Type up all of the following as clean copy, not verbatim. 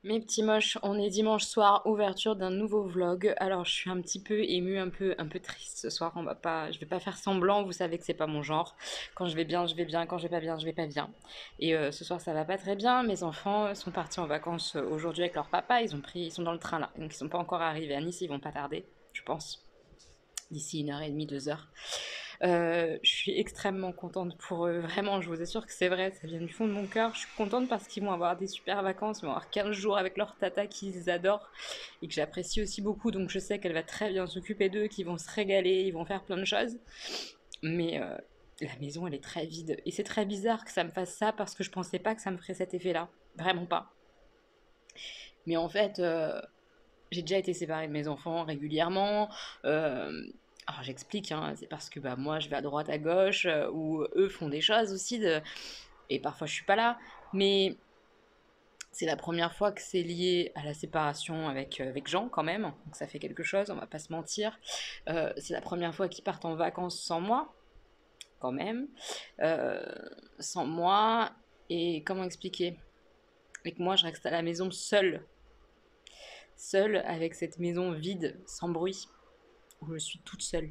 Mes petits moches, on est dimanche soir, ouverture d'un nouveau vlog. Alors je suis un petit peu émue, un peu triste ce soir. Je vais pas faire semblant. Vous savez que c'est pas mon genre. Quand je vais bien, je vais bien. Quand je vais pas bien, je vais pas bien. Et ce soir, ça va pas très bien. Mes enfants sont partis en vacances aujourd'hui avec leur papa. Ils sont dans le train là, donc ils sont pas encore arrivés à Nice. Ils vont pas tarder, je pense, d'ici une heure et demie, 2 heures. Je suis extrêmement contente pour eux. Vraiment, je vous assure que c'est vrai, ça vient du fond de mon cœur. Je suis contente parce qu'ils vont avoir des super vacances. Ils vont avoir 15 jours avec leur tata qu'ils adorent et que j'apprécie aussi beaucoup. Donc je sais qu'elle va très bien s'occuper d'eux, qu'ils vont se régaler, ils vont faire plein de choses. Mais la maison, elle est très vide. Et c'est très bizarre que ça me fasse ça parce que je pensais pas que ça me ferait cet effet-là. Vraiment pas. Mais en fait, j'ai déjà été séparée de mes enfants régulièrement. Alors j'explique, hein, c'est parce que bah, moi je vais à droite, à gauche, ou eux font des choses aussi, et parfois je suis pas là. Mais c'est la première fois que c'est lié à la séparation avec Jean quand même, donc ça fait quelque chose, on va pas se mentir. C'est la première fois qu'ils partent en vacances sans moi, quand même. Euh, Sans moi, et comment expliquer? Et que moi je reste à la maison seule avec cette maison vide, sans bruit, où je suis toute seule.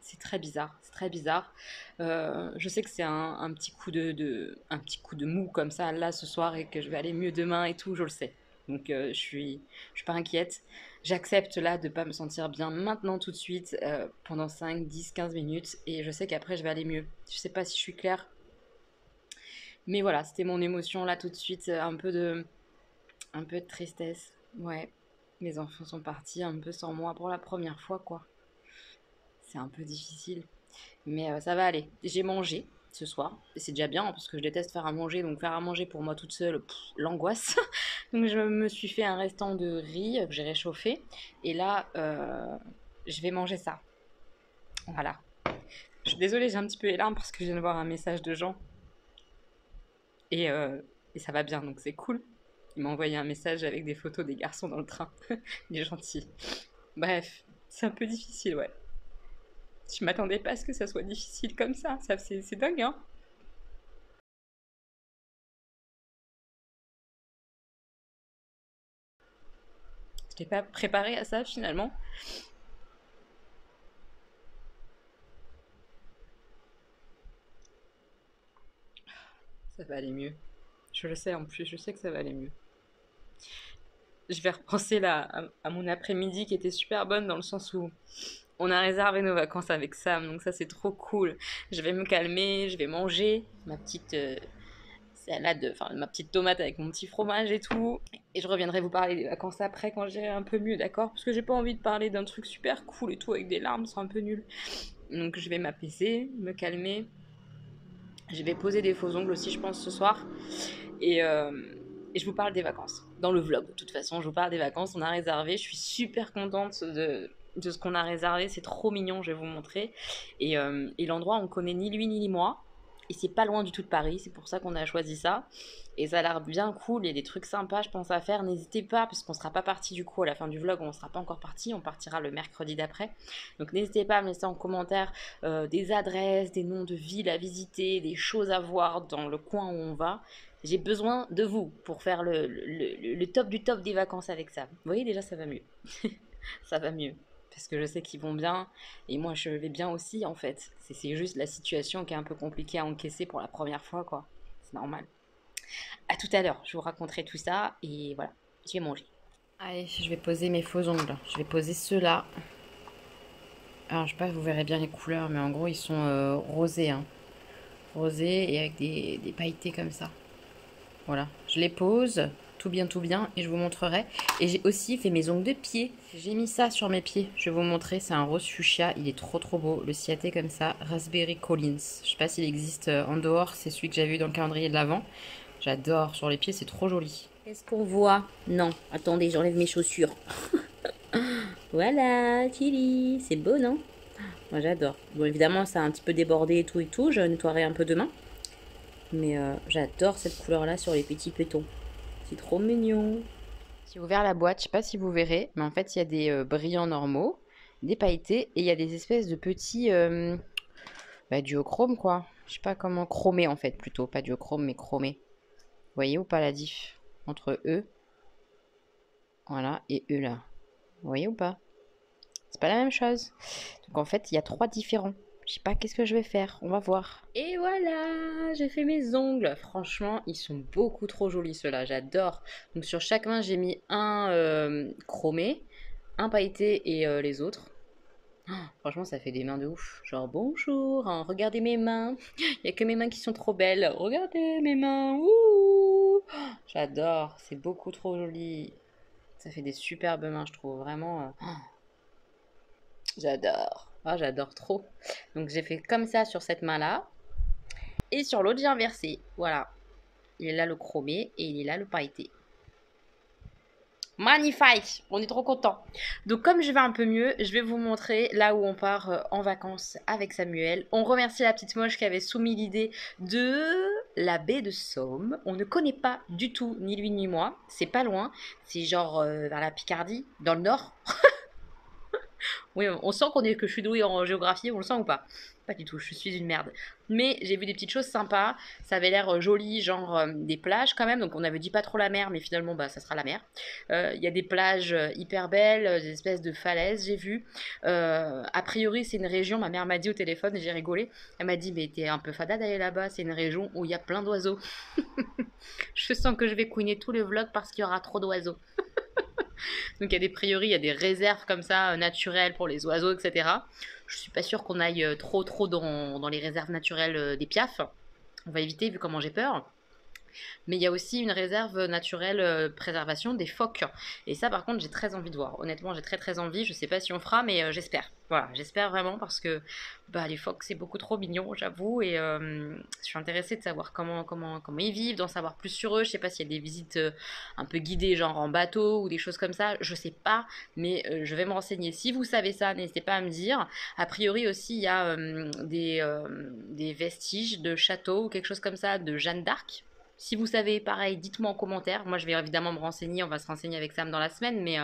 C'est très bizarre, c'est très bizarre. Je sais que c'est un petit coup un petit coup de mou comme ça là ce soir et que je vais aller mieux demain et tout, je le sais. Donc je suis pas inquiète. J'accepte là de pas me sentir bien maintenant tout de suite pendant 5, 10, 15 minutes et je sais qu'après je vais aller mieux. Je sais pas si je suis claire, mais voilà, c'était mon émotion là tout de suite, un peu de tristesse. Ouais, mes enfants sont partis un peu sans moi pour la première fois quoi. C'est un peu difficile. Mais ça va aller. J'ai mangé ce soir. Et c'est déjà bien parce que je déteste faire à manger. Donc faire à manger pour moi toute seule, l'angoisse. Donc je me suis fait un restant de riz que j'ai réchauffé. Et là, je vais manger ça. Voilà. Je suis désolée, j'ai un petit peu les larmes parce que je viens de voir un message de Jean. Et, euh, et ça va bien, donc c'est cool. Il m'a envoyé un message avec des photos des garçons dans le train. Il est gentil. Bref, c'est un peu difficile, ouais. Je m'attendais pas à ce que ça soit difficile comme ça c'est dingue, hein. Je n'étais pas préparée à ça finalement. Ça va aller mieux. Je le sais en plus, je sais que ça va aller mieux. Je vais repenser là à mon après-midi qui était super bonne dans le sens où on a réservé nos vacances avec Sam, donc ça c'est trop cool. Je vais me calmer, je vais manger ma petite salade, enfin ma petite tomate avec mon petit fromage et tout. Et je reviendrai vous parler des vacances après quand j'irai un peu mieux, d'accord? Parce que j'ai pas envie de parler d'un truc super cool et tout avec des larmes, c'est un peu nul. Donc je vais m'apaiser, me calmer. Je vais poser des faux ongles aussi, je pense, ce soir. Et, euh, et je vous parle des vacances. Dans le vlog, de toute façon, je vous parle des vacances. On a réservé. Je suis super contente de ce qu'on a réservé. C'est trop mignon, je vais vous montrer. Et l'endroit, on connaît ni lui ni moi. Et c'est pas loin du tout de Paris. C'est pour ça qu'on a choisi ça. Et ça a l'air bien cool. Il y a des trucs sympas, je pense, à faire. N'hésitez pas, parce qu'on sera pas parti du coup à la fin du vlog. On sera pas encore parti. On partira le mercredi d'après. Donc n'hésitez pas à me laisser en commentaire des adresses, des noms de villes à visiter, des choses à voir dans le coin où on va. J'ai besoin de vous pour faire le top du top des vacances avec ça. Vous voyez, déjà, ça va mieux. Ça va mieux. Parce que je sais qu'ils vont bien. Et moi, je vais bien aussi, en fait. C'est juste la situation qui est un peu compliquée à encaisser pour la première fois, quoi. C'est normal. À tout à l'heure, je vous raconterai tout ça. Et voilà, je vais manger. Allez, je vais poser mes faux ongles. Je vais poser ceux-là. Alors, je sais pas, vous verrez bien les couleurs, mais en gros, ils sont rosés, hein. Rosés et avec des pailletés comme ça. Voilà, je les pose tout bien et je vous montrerai. Et j'ai aussi fait mes ongles de pied. J'ai mis ça sur mes pieds, je vais vous montrer. C'est un rose fuchsia, il est trop beau. Le ciaté comme ça, Raspberry Collins. Je sais pas s'il existe en dehors, c'est celui que j'avais vu dans le calendrier de l'Avent. J'adore, sur les pieds c'est trop joli. Qu'est-ce qu'on voit? Non, attendez, j'enlève mes chaussures. Voilà, Chili, c'est beau non? Moi j'adore. Bon évidemment ça a un petit peu débordé et tout, je nettoierai un peu demain. Mais j'adore cette couleur-là sur les petits pétons. C'est trop mignon. J'ai ouvert la boîte, je sais pas si vous verrez, mais en fait il y a des brillants normaux, des pailletés et il y a des espèces de petits duochrome quoi. Je sais pas comment chromé en fait plutôt, pas duochrome mais chromé. Vous voyez ou pas la diff entre eux? Voilà, et eux là. Vous voyez ou pas? C'est pas la même chose. Donc en fait, il y a 3 différents. Je sais pas qu'est-ce que je vais faire. On va voir. Et voilà, j'ai fait mes ongles. Franchement, ils sont beaucoup trop jolis ceux-là. J'adore. Donc sur chaque main, j'ai mis un chromé, un pailleté et les autres. Franchement, ça fait des mains de ouf. Genre, bonjour, hein, regardez mes mains. Il n'y a que mes mains qui sont trop belles. Regardez mes mains. Ouh. J'adore. C'est beaucoup trop joli. Ça fait des superbes mains, je trouve. Vraiment, j'adore. Ah, j'adore trop. Donc, j'ai fait comme ça sur cette main-là. Et sur l'autre, j'ai inversé. Voilà. Il est là le chromé et il est là le pailleté. Magnifique, on est trop content. Donc comme je vais un peu mieux, je vais vous montrer là où on part en vacances avec Samuel. On remercie la petite moche qui avait soumis l'idée de la baie de Somme. On ne connaît pas du tout, ni lui ni moi. C'est pas loin, c'est genre vers la Picardie, dans le nord. Oui, on sent que je suis douée en géographie, on le sent ou pas? Pas du tout, je suis une merde. Mais j'ai vu des petites choses sympas, ça avait l'air joli, genre des plages quand même, donc on avait dit pas trop la mer, mais finalement bah ça sera la mer. Il y a des plages hyper belles, des espèces de falaises, j'ai vu. A priori c'est une région, ma mère m'a dit au téléphone, j'ai rigolé, elle m'a dit mais t'es un peu fada d'aller là-bas, c'est une région où il y a plein d'oiseaux. Je sens que je vais couiner tous les vlogs parce qu'il y aura trop d'oiseaux. Donc il y a des prieurés, il y a des réserves comme ça naturelles pour les oiseaux, etc. Je suis pas sûre qu'on aille trop dans les réserves naturelles des piafs. On va éviter vu comment j'ai peur. Mais il y a aussi une réserve naturelle préservation des phoques. Et ça, par contre, j'ai très envie de voir. Honnêtement, j'ai très envie. Je sais pas si on fera, mais j'espère. Voilà, j'espère vraiment parce que bah, les phoques, c'est beaucoup trop mignon, j'avoue. Et je suis intéressée de savoir comment ils vivent, d'en savoir plus sur eux. Je sais pas s'il y a des visites un peu guidées, genre en bateau ou des choses comme ça. Je sais pas, mais je vais me renseigner. Si vous savez ça, n'hésitez pas à me dire. A priori aussi, il y a des vestiges de châteaux ou quelque chose comme ça de Jeanne d'Arc. Si vous savez, pareil, dites-moi en commentaire. Moi, je vais évidemment me renseigner. On va se renseigner avec Sam dans la semaine. Mais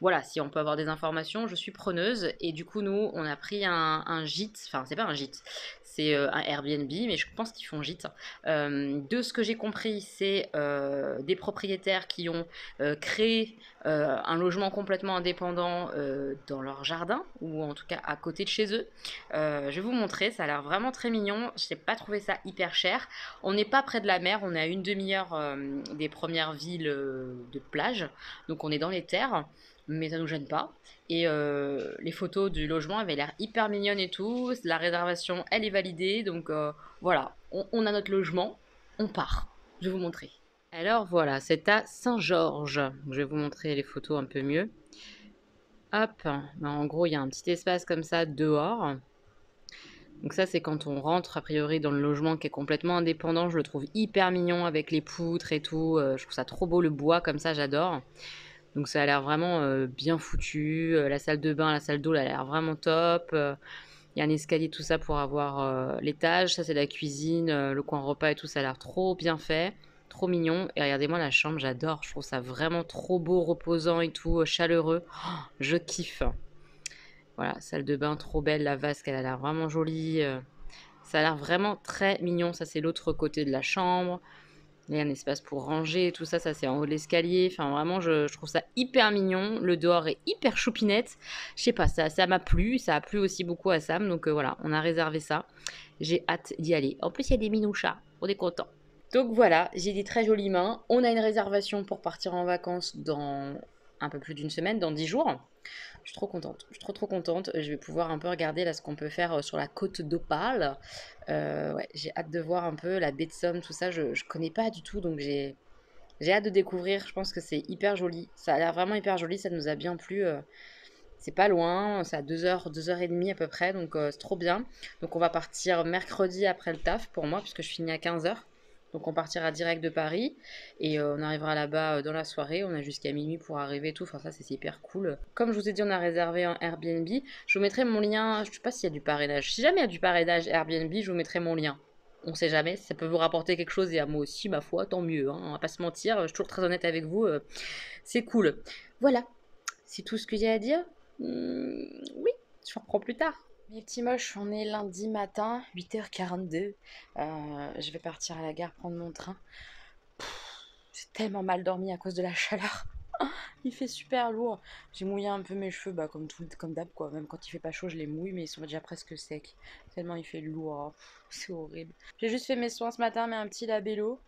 voilà, si on peut avoir des informations, je suis preneuse. Et du coup, nous, on a pris un gîte. Enfin, c'est pas un gîte. C'est un Airbnb, mais je pense qu'ils font gîte. De ce que j'ai compris, c'est des propriétaires qui ont créé un logement complètement indépendant dans leur jardin, ou en tout cas à côté de chez eux. Je vais vous montrer, ça a l'air vraiment très mignon. Je n'ai pas trouvé ça hyper cher. On n'est pas près de la mer, on est à une demi-heure des premières villes de plage. Donc on est dans les terres, mais ça nous gêne pas. Et les photos du logement avaient l'air hyper mignonnes et tout. La réservation, elle est validée. Donc voilà, on a notre logement, on part. Je vais vous montrer. Alors voilà, c'est à Saint-Georges. Je vais vous montrer les photos un peu mieux. Hop, en gros, il y a un petit espace comme ça dehors. Donc ça, c'est quand on rentre, a priori, dans le logement qui est complètement indépendant. Je le trouve hyper mignon avec les poutres et tout. Je trouve ça trop beau, le bois, comme ça, j'adore. Donc ça a l'air vraiment bien foutu. La salle de bain, la salle d'eau, elle a l'air vraiment top. Il y a un escalier, tout ça, pour avoir l'étage. Ça, c'est la cuisine, le coin repas et tout. Ça a l'air trop bien fait. Trop mignon. Et regardez-moi la chambre, j'adore. Je trouve ça vraiment trop beau, reposant et tout, chaleureux. Oh, je kiffe. Voilà, salle de bain trop belle, la vasque, elle a l'air vraiment jolie. Ça a l'air vraiment très mignon. Ça, c'est l'autre côté de la chambre. Il y a un espace pour ranger et tout ça. Ça, c'est en haut de l'escalier. Enfin, vraiment, je trouve ça hyper mignon. Le dehors est hyper choupinette. Je sais pas, ça m'a plu. Ça a plu aussi beaucoup à Sam. Donc voilà, on a réservé ça. J'ai hâte d'y aller. En plus, il y a des minouchas. On est content. Donc voilà, j'ai des très jolies mains. On a une réservation pour partir en vacances dans un peu plus d'une semaine, dans 10 jours. Je suis trop contente. Je suis trop contente. Je vais pouvoir un peu regarder là ce qu'on peut faire sur la côte d'Opale. Ouais, j'ai hâte de voir un peu la baie de Somme, tout ça. Je connais pas du tout, donc j'ai hâte de découvrir. Je pense que c'est hyper joli. Ça a l'air vraiment hyper joli. Ça nous a bien plu. C'est pas loin. C'est à 2 heures et demie à peu près. Donc c'est trop bien. Donc on va partir mercredi après le taf pour moi, puisque je finis à 15 heures. Donc on partira direct de Paris et on arrivera là-bas dans la soirée. On a jusqu'à minuit pour arriver et tout. Enfin ça c'est hyper cool. Comme je vous ai dit, on a réservé un Airbnb. Je vous mettrai mon lien. Je sais pas s'il y a du parrainage. Si jamais il y a du parrainage Airbnb, je vous mettrai mon lien. On sait jamais, ça peut vous rapporter quelque chose et à moi aussi, ma foi, tant mieux. Hein, on va pas se mentir, je suis toujours très honnête avec vous. C'est cool. Voilà, c'est tout ce que j'ai à dire. Oui, je reprends plus tard. Mes petits moches, on est lundi matin, 8h42. Je vais partir à la gare prendre mon train. J'ai tellement mal dormi à cause de la chaleur. Il fait super lourd. J'ai mouillé un peu mes cheveux, bah, comme d'hab quoi. Même quand il fait pas chaud, je les mouille, mais ils sont déjà presque secs. Tellement il fait lourd. Oh, c'est horrible. J'ai juste fait mes soins ce matin, mais un petit labello.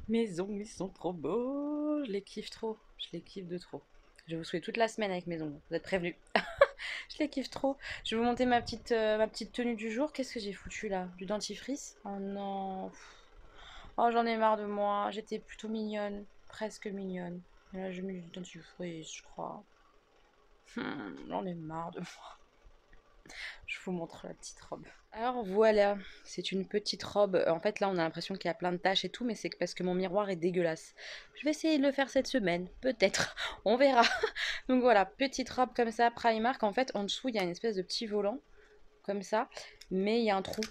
Mes ongles, ils sont trop beaux. Je les kiffe trop. Je les kiffe de trop. Je vais vous souhaiter toute la semaine avec mes ongles. Vous êtes prévenus. Je les kiffe trop. Je vais vous monter ma petite tenue du jour. Qu'est-ce que j'ai foutu là? Du dentifrice? Oh non. Oh, j'en ai marre de moi. J'étais plutôt mignonne. Presque mignonne. Et là, j'ai mis du dentifrice, je crois. J'en ai marre de moi. Je vous montre la petite robe. Alors voilà, c'est une petite robe. En fait, là, on a l'impression qu'il y a plein de taches et tout, mais c'est parce que mon miroir est dégueulasse. Je vais essayer de le faire cette semaine, peut-être. On verra. Donc voilà, petite robe comme ça, Primark. En fait, en dessous, il y a une espèce de petit volant, comme ça, mais il y a un trou.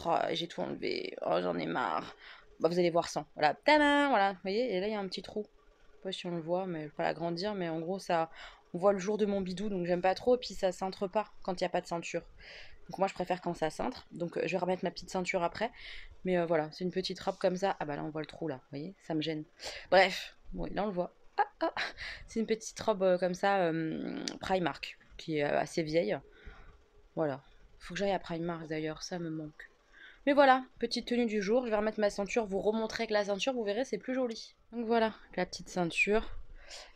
Oh, j'ai tout enlevé. Oh, j'en ai marre. Bah, vous allez voir sans. Voilà, tadam, voilà. Vous voyez, et là, il y a un petit trou. Je sais pas si on le voit, mais je vais pas l'agrandir, mais en gros, ça, on voit le jour de mon bidou, donc j'aime pas trop. Et puis, ça cintre pas quand il n'y a pas de ceinture. Donc, moi, je préfère quand ça cintre. Donc, je vais remettre ma petite ceinture après. Mais voilà, c'est une petite robe comme ça. Ah, bah là, on voit le trou, là. Vous voyez, ça me gêne. Bref, bon, là, on le voit. Ah, ah. C'est une petite robe comme ça, Primark, qui est assez vieille. Voilà. Faut que j'aille à Primark d'ailleurs, ça me manque. Mais voilà, petite tenue du jour. Je vais remettre ma ceinture, vous remontrer que la ceinture, vous verrez, c'est plus joli. Donc voilà, la petite ceinture.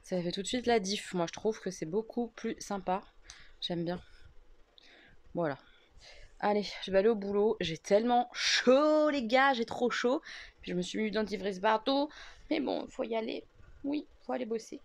Ça fait tout de suite la diff. Moi, je trouve que c'est beaucoup plus sympa. J'aime bien. Voilà. Allez, je vais aller au boulot. J'ai tellement chaud, les gars. J'ai trop chaud. Puis je me suis mis du dentifrice partout. Mais bon, il faut y aller. Oui, il faut aller bosser.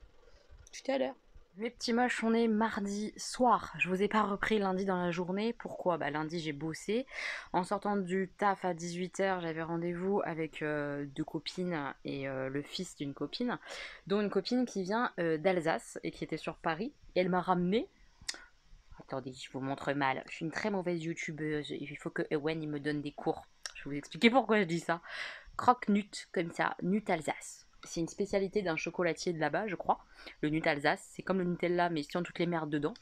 Tout à l'heure. Mes petits moches, on est mardi soir. Je vous ai pas repris lundi dans la journée. Pourquoi? Bah lundi j'ai bossé. En sortant du taf à 18 h, j'avais rendez-vous avec deux copines et le fils d'une copine, dont une copine qui vient d'Alsace et qui était sur Paris. Et elle m'a ramené. Attendez, je vous montre mal. Je suis une très mauvaise youtubeuse. Il faut que Ewen il me donne des cours. Je vais vous expliquer pourquoi je dis ça. Croque-nut, comme ça, Nut Alsace. C'est une spécialité d'un chocolatier de là-bas, je crois. Le Nut Alsace, c'est comme le Nutella, mais sans toutes les merdes dedans.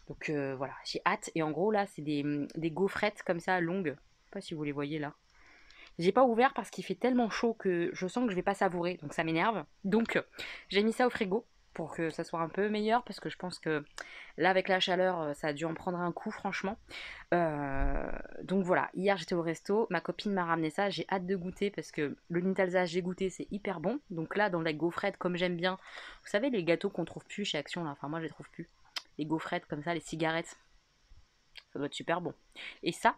Donc voilà, j'ai hâte. Et en gros, là, c'est des gaufrettes comme ça, longues. Je sais pas si vous les voyez là. J'ai pas ouvert parce qu'il fait tellement chaud que je sens que je vais pas savourer, donc ça m'énerve. Donc j'ai mis ça au frigo pour que ça soit un peu meilleur parce que je pense que là avec la chaleur ça a dû en prendre un coup franchement. Donc voilà, hier j'étais au resto, ma copine m'a ramené ça, j'ai hâte de goûter parce que le Nutella j'ai goûté, c'est hyper bon. Donc là dans la gaufrette comme j'aime bien, vous savez les gâteaux qu'on trouve plus chez Action là, enfin moi je les trouve plus. Les gaufrettes comme ça, les cigarettes, ça doit être super bon. Et ça,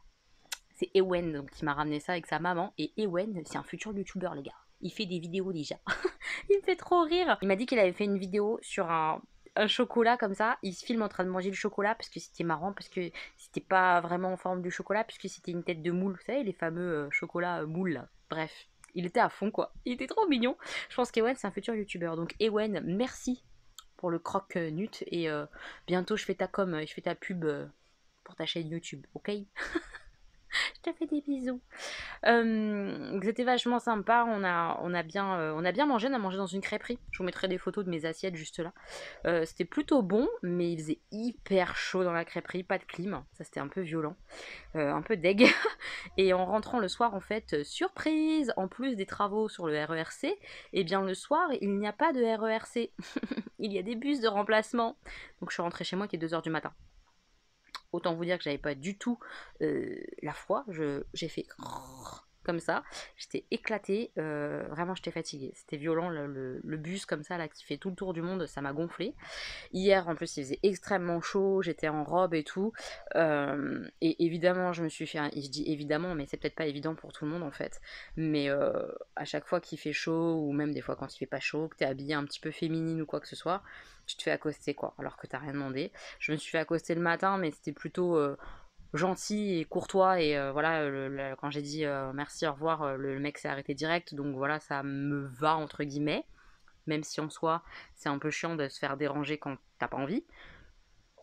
c'est Ewen donc, qui m'a ramené ça avec sa maman. Et Ewen, c'est un futur youtubeur, les gars. Il fait des vidéos déjà. Il me fait trop rire. Il m'a dit qu'il avait fait une vidéo sur un chocolat comme ça. Il se filme en train de manger le chocolat parce que c'était marrant, parce que c'était pas vraiment en forme du chocolat, puisque c'était une tête de moule. Vous savez, les fameux chocolats moules là. Bref, il était à fond quoi. Il était trop mignon. Je pense qu'Ewen, c'est un futur youtubeur. Donc, Ewen, merci pour le croque-nut. Et bientôt, je fais ta com, je fais ta pub pour ta chaîne YouTube, ok? Je te fais des bisous. C'était vachement sympa. On a bien mangé. On a mangé dans une crêperie. Je vous mettrai des photos de mes assiettes juste là. C'était plutôt bon, mais il faisait hyper chaud dans la crêperie. Pas de clim. Ça, c'était un peu violent. Un peu deg. Et en rentrant le soir, en fait, surprise, en plus des travaux sur le RERC, eh bien le soir, il n'y a pas de RERC. Il y a des bus de remplacement. Donc je suis rentrée chez moi qui est 2 h du matin. Autant vous dire que j'avais pas du tout la foi. J'ai fait comme ça. J'étais éclatée. Vraiment, j'étais fatiguée. C'était violent. Le bus comme ça, là, qui fait tout le tour du monde, ça m'a gonflé. Hier, en plus, il faisait extrêmement chaud. J'étais en robe et tout. Et évidemment, je me suis fait... Je dis évidemment, mais c'est peut-être pas évident pour tout le monde, en fait. Mais à chaque fois qu'il fait chaud, ou même des fois quand il fait pas chaud, que t'es habillée un petit peu féminine ou quoi que ce soit, tu te fais accoster, quoi, alors que t'as rien demandé. Je me suis fait accoster le matin, mais c'était plutôt gentil et courtois. Et voilà, quand j'ai dit merci, au revoir, le mec s'est arrêté direct. Donc voilà, ça me va, entre guillemets. Même si en soi, c'est un peu chiant de se faire déranger quand t'as pas envie.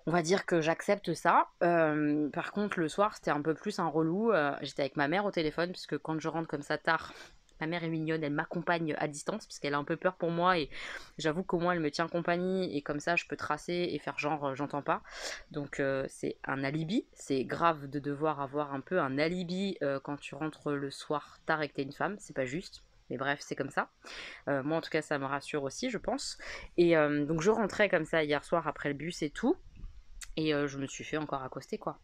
On va dire que j'accepte ça. Par contre, le soir, c'était un peu plus un relou. J'étais avec ma mère au téléphone, puisque quand je rentre comme ça tard, ma mère est mignonne, elle m'accompagne à distance, parce qu'elle a un peu peur pour moi, et j'avoue qu'au moins elle me tient compagnie, et comme ça, je peux tracer et faire genre, j'entends pas. Donc, c'est un alibi. C'est grave de devoir avoir un peu un alibi quand tu rentres le soir tard et que t'es une femme, c'est pas juste. Mais bref, c'est comme ça. Moi, en tout cas, ça me rassure aussi, je pense. Et donc, je rentrais comme ça hier soir après le bus et tout. Et je me suis fait encore accoster, quoi.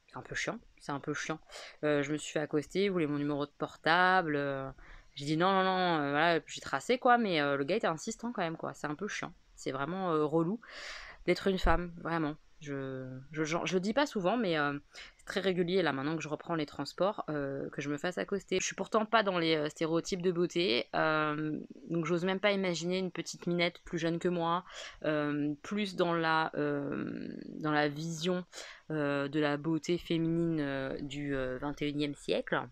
C'est un peu chiant, c'est un peu chiant. Je me suis fait accoster, il voulait mon numéro de portable. J'ai dit non, non, non, voilà, j'ai tracé, quoi. Mais le gars était insistant quand même, quoi. C'est un peu chiant. C'est vraiment relou d'être une femme, vraiment. Je le dis pas souvent, mais c'est très régulier là maintenant que je reprends les transports, que je me fasse accoster. Je suis pourtant pas dans les stéréotypes de beauté, donc j'ose même pas imaginer une petite minette plus jeune que moi, plus dans la vision de la beauté féminine du 21e siècle.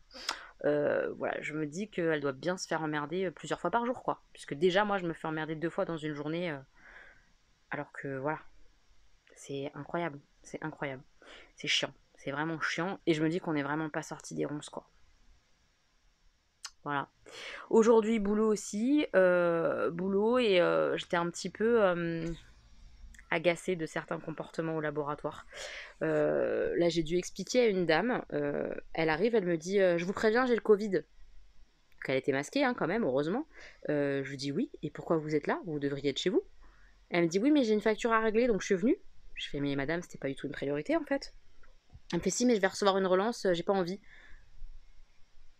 Voilà, je me dis qu'elle doit bien se faire emmerder plusieurs fois par jour, quoi. Puisque déjà, moi, je me fais emmerder 2 fois dans une journée, alors que voilà, c'est incroyable, c'est incroyable. C'est chiant, c'est vraiment chiant. Et je me dis qu'on n'est vraiment pas sorti des ronces, quoi. Voilà. Aujourd'hui, boulot aussi. Boulot et j'étais un petit peu agacée de certains comportements au laboratoire. Là, j'ai dû expliquer à une dame. Elle arrive, elle me dit je vous préviens, j'ai le Covid. Donc, elle était masquée, hein, quand même, heureusement. Je lui dis oui. Et pourquoi vous êtes là? Vous devriez être chez vous. Elle me dit oui, mais j'ai une facture à régler, donc je suis venue. Je fais mais madame, c'était pas du tout une priorité en fait. Elle me fait si, mais je vais recevoir une relance, j'ai pas envie.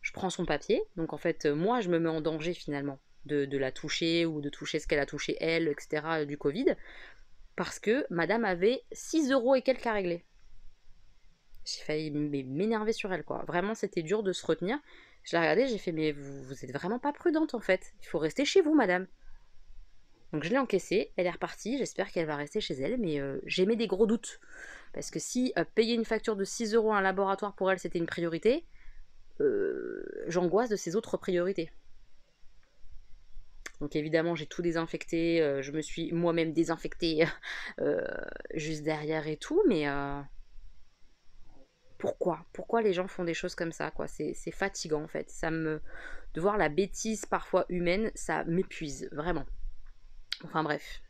Je prends son papier, donc en fait, moi je me mets en danger finalement de la toucher ou de toucher ce qu'elle a touché elle, etc. du Covid, parce que madame avait 6 euros et quelques à régler. J'ai failli m'énerver sur elle, quoi. Vraiment, c'était dur de se retenir. Je l'ai regardée, j'ai fait mais vous êtes vraiment pas prudente en fait. Il faut rester chez vous, madame. Donc je l'ai encaissée, elle est repartie, j'espère qu'elle va rester chez elle, mais j'émets des gros doutes. Parce que si payer une facture de 6 euros à un laboratoire pour elle c'était une priorité, j'angoisse de ses autres priorités. Donc évidemment j'ai tout désinfecté, je me suis moi-même désinfectée juste derrière et tout, mais pourquoi les gens font des choses comme ça, quoi. C'est fatigant en fait. De voir la bêtise parfois humaine, ça m'épuise, vraiment. Enfin bref.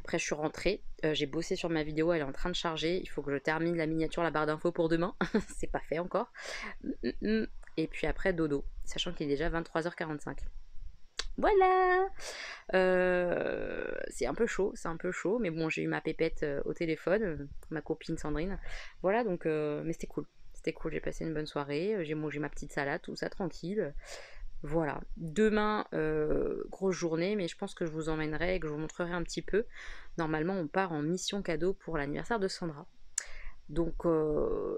Après je suis rentrée, j'ai bossé sur ma vidéo, elle est en train de charger, il faut que je termine la miniature, la barre d'infos pour demain, c'est pas fait encore. Et puis après dodo, sachant qu'il est déjà 23h45. Voilà. C'est un peu chaud, mais bon j'ai eu ma pépette au téléphone, ma copine Sandrine. Voilà donc, mais c'était cool. C'était cool, j'ai passé une bonne soirée, j'ai mangé ma petite salade, tout ça tranquille. Voilà, demain, grosse journée, mais je pense que je vous emmènerai et que je vous montrerai un petit peu. Normalement, on part en mission cadeau pour l'anniversaire de Sandra. Donc,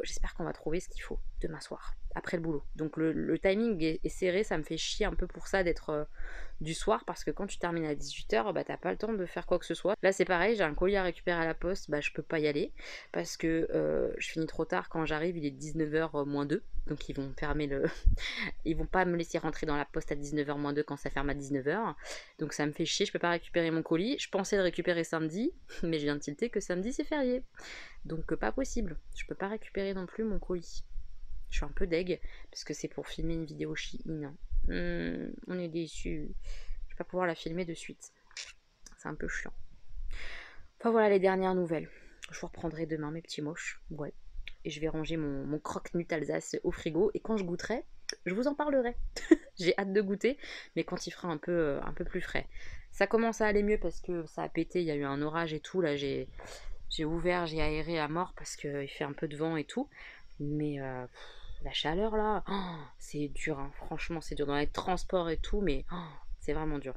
j'espère qu'on va trouver ce qu'il faut demain soir, après le boulot. Donc, le timing est serré, ça me fait chier un peu pour ça d'être du soir, parce que quand tu termines à 18h, bah, t'as pas le temps de faire quoi que ce soit. Là, c'est pareil, j'ai un colis à récupérer à la poste, bah, je peux pas y aller, parce que je finis trop tard. Quand j'arrive, il est 19h moins 2, donc ils vont fermer le... Ils vont pas me laisser rentrer dans la poste à 19h moins 2 quand ça ferme à 19h. Donc ça me fait chier, je peux pas récupérer mon colis. Je pensais le récupérer samedi, mais je viens de tilter que samedi c'est férié. Donc pas possible, je peux pas récupérer non plus mon colis. Je suis un peu deg, parce que c'est pour filmer une vidéo Shein. On est déçus. Je vais pas pouvoir la filmer de suite. C'est un peu chiant. Enfin voilà les dernières nouvelles. Je vous reprendrai demain mes petits moches. Ouais. Et je vais ranger mon croque-nut Alsace au frigo. Et quand je goûterai, je vous en parlerai. J'ai hâte de goûter, mais quand il fera un peu plus frais. Ça commence à aller mieux parce que ça a pété, il y a eu un orage et tout. Là, j'ai ouvert, j'ai aéré à mort parce qu'il fait un peu de vent et tout. Mais la chaleur là, oh, c'est dur, hein. Franchement, c'est dur dans les transports et tout, mais oh, c'est vraiment dur.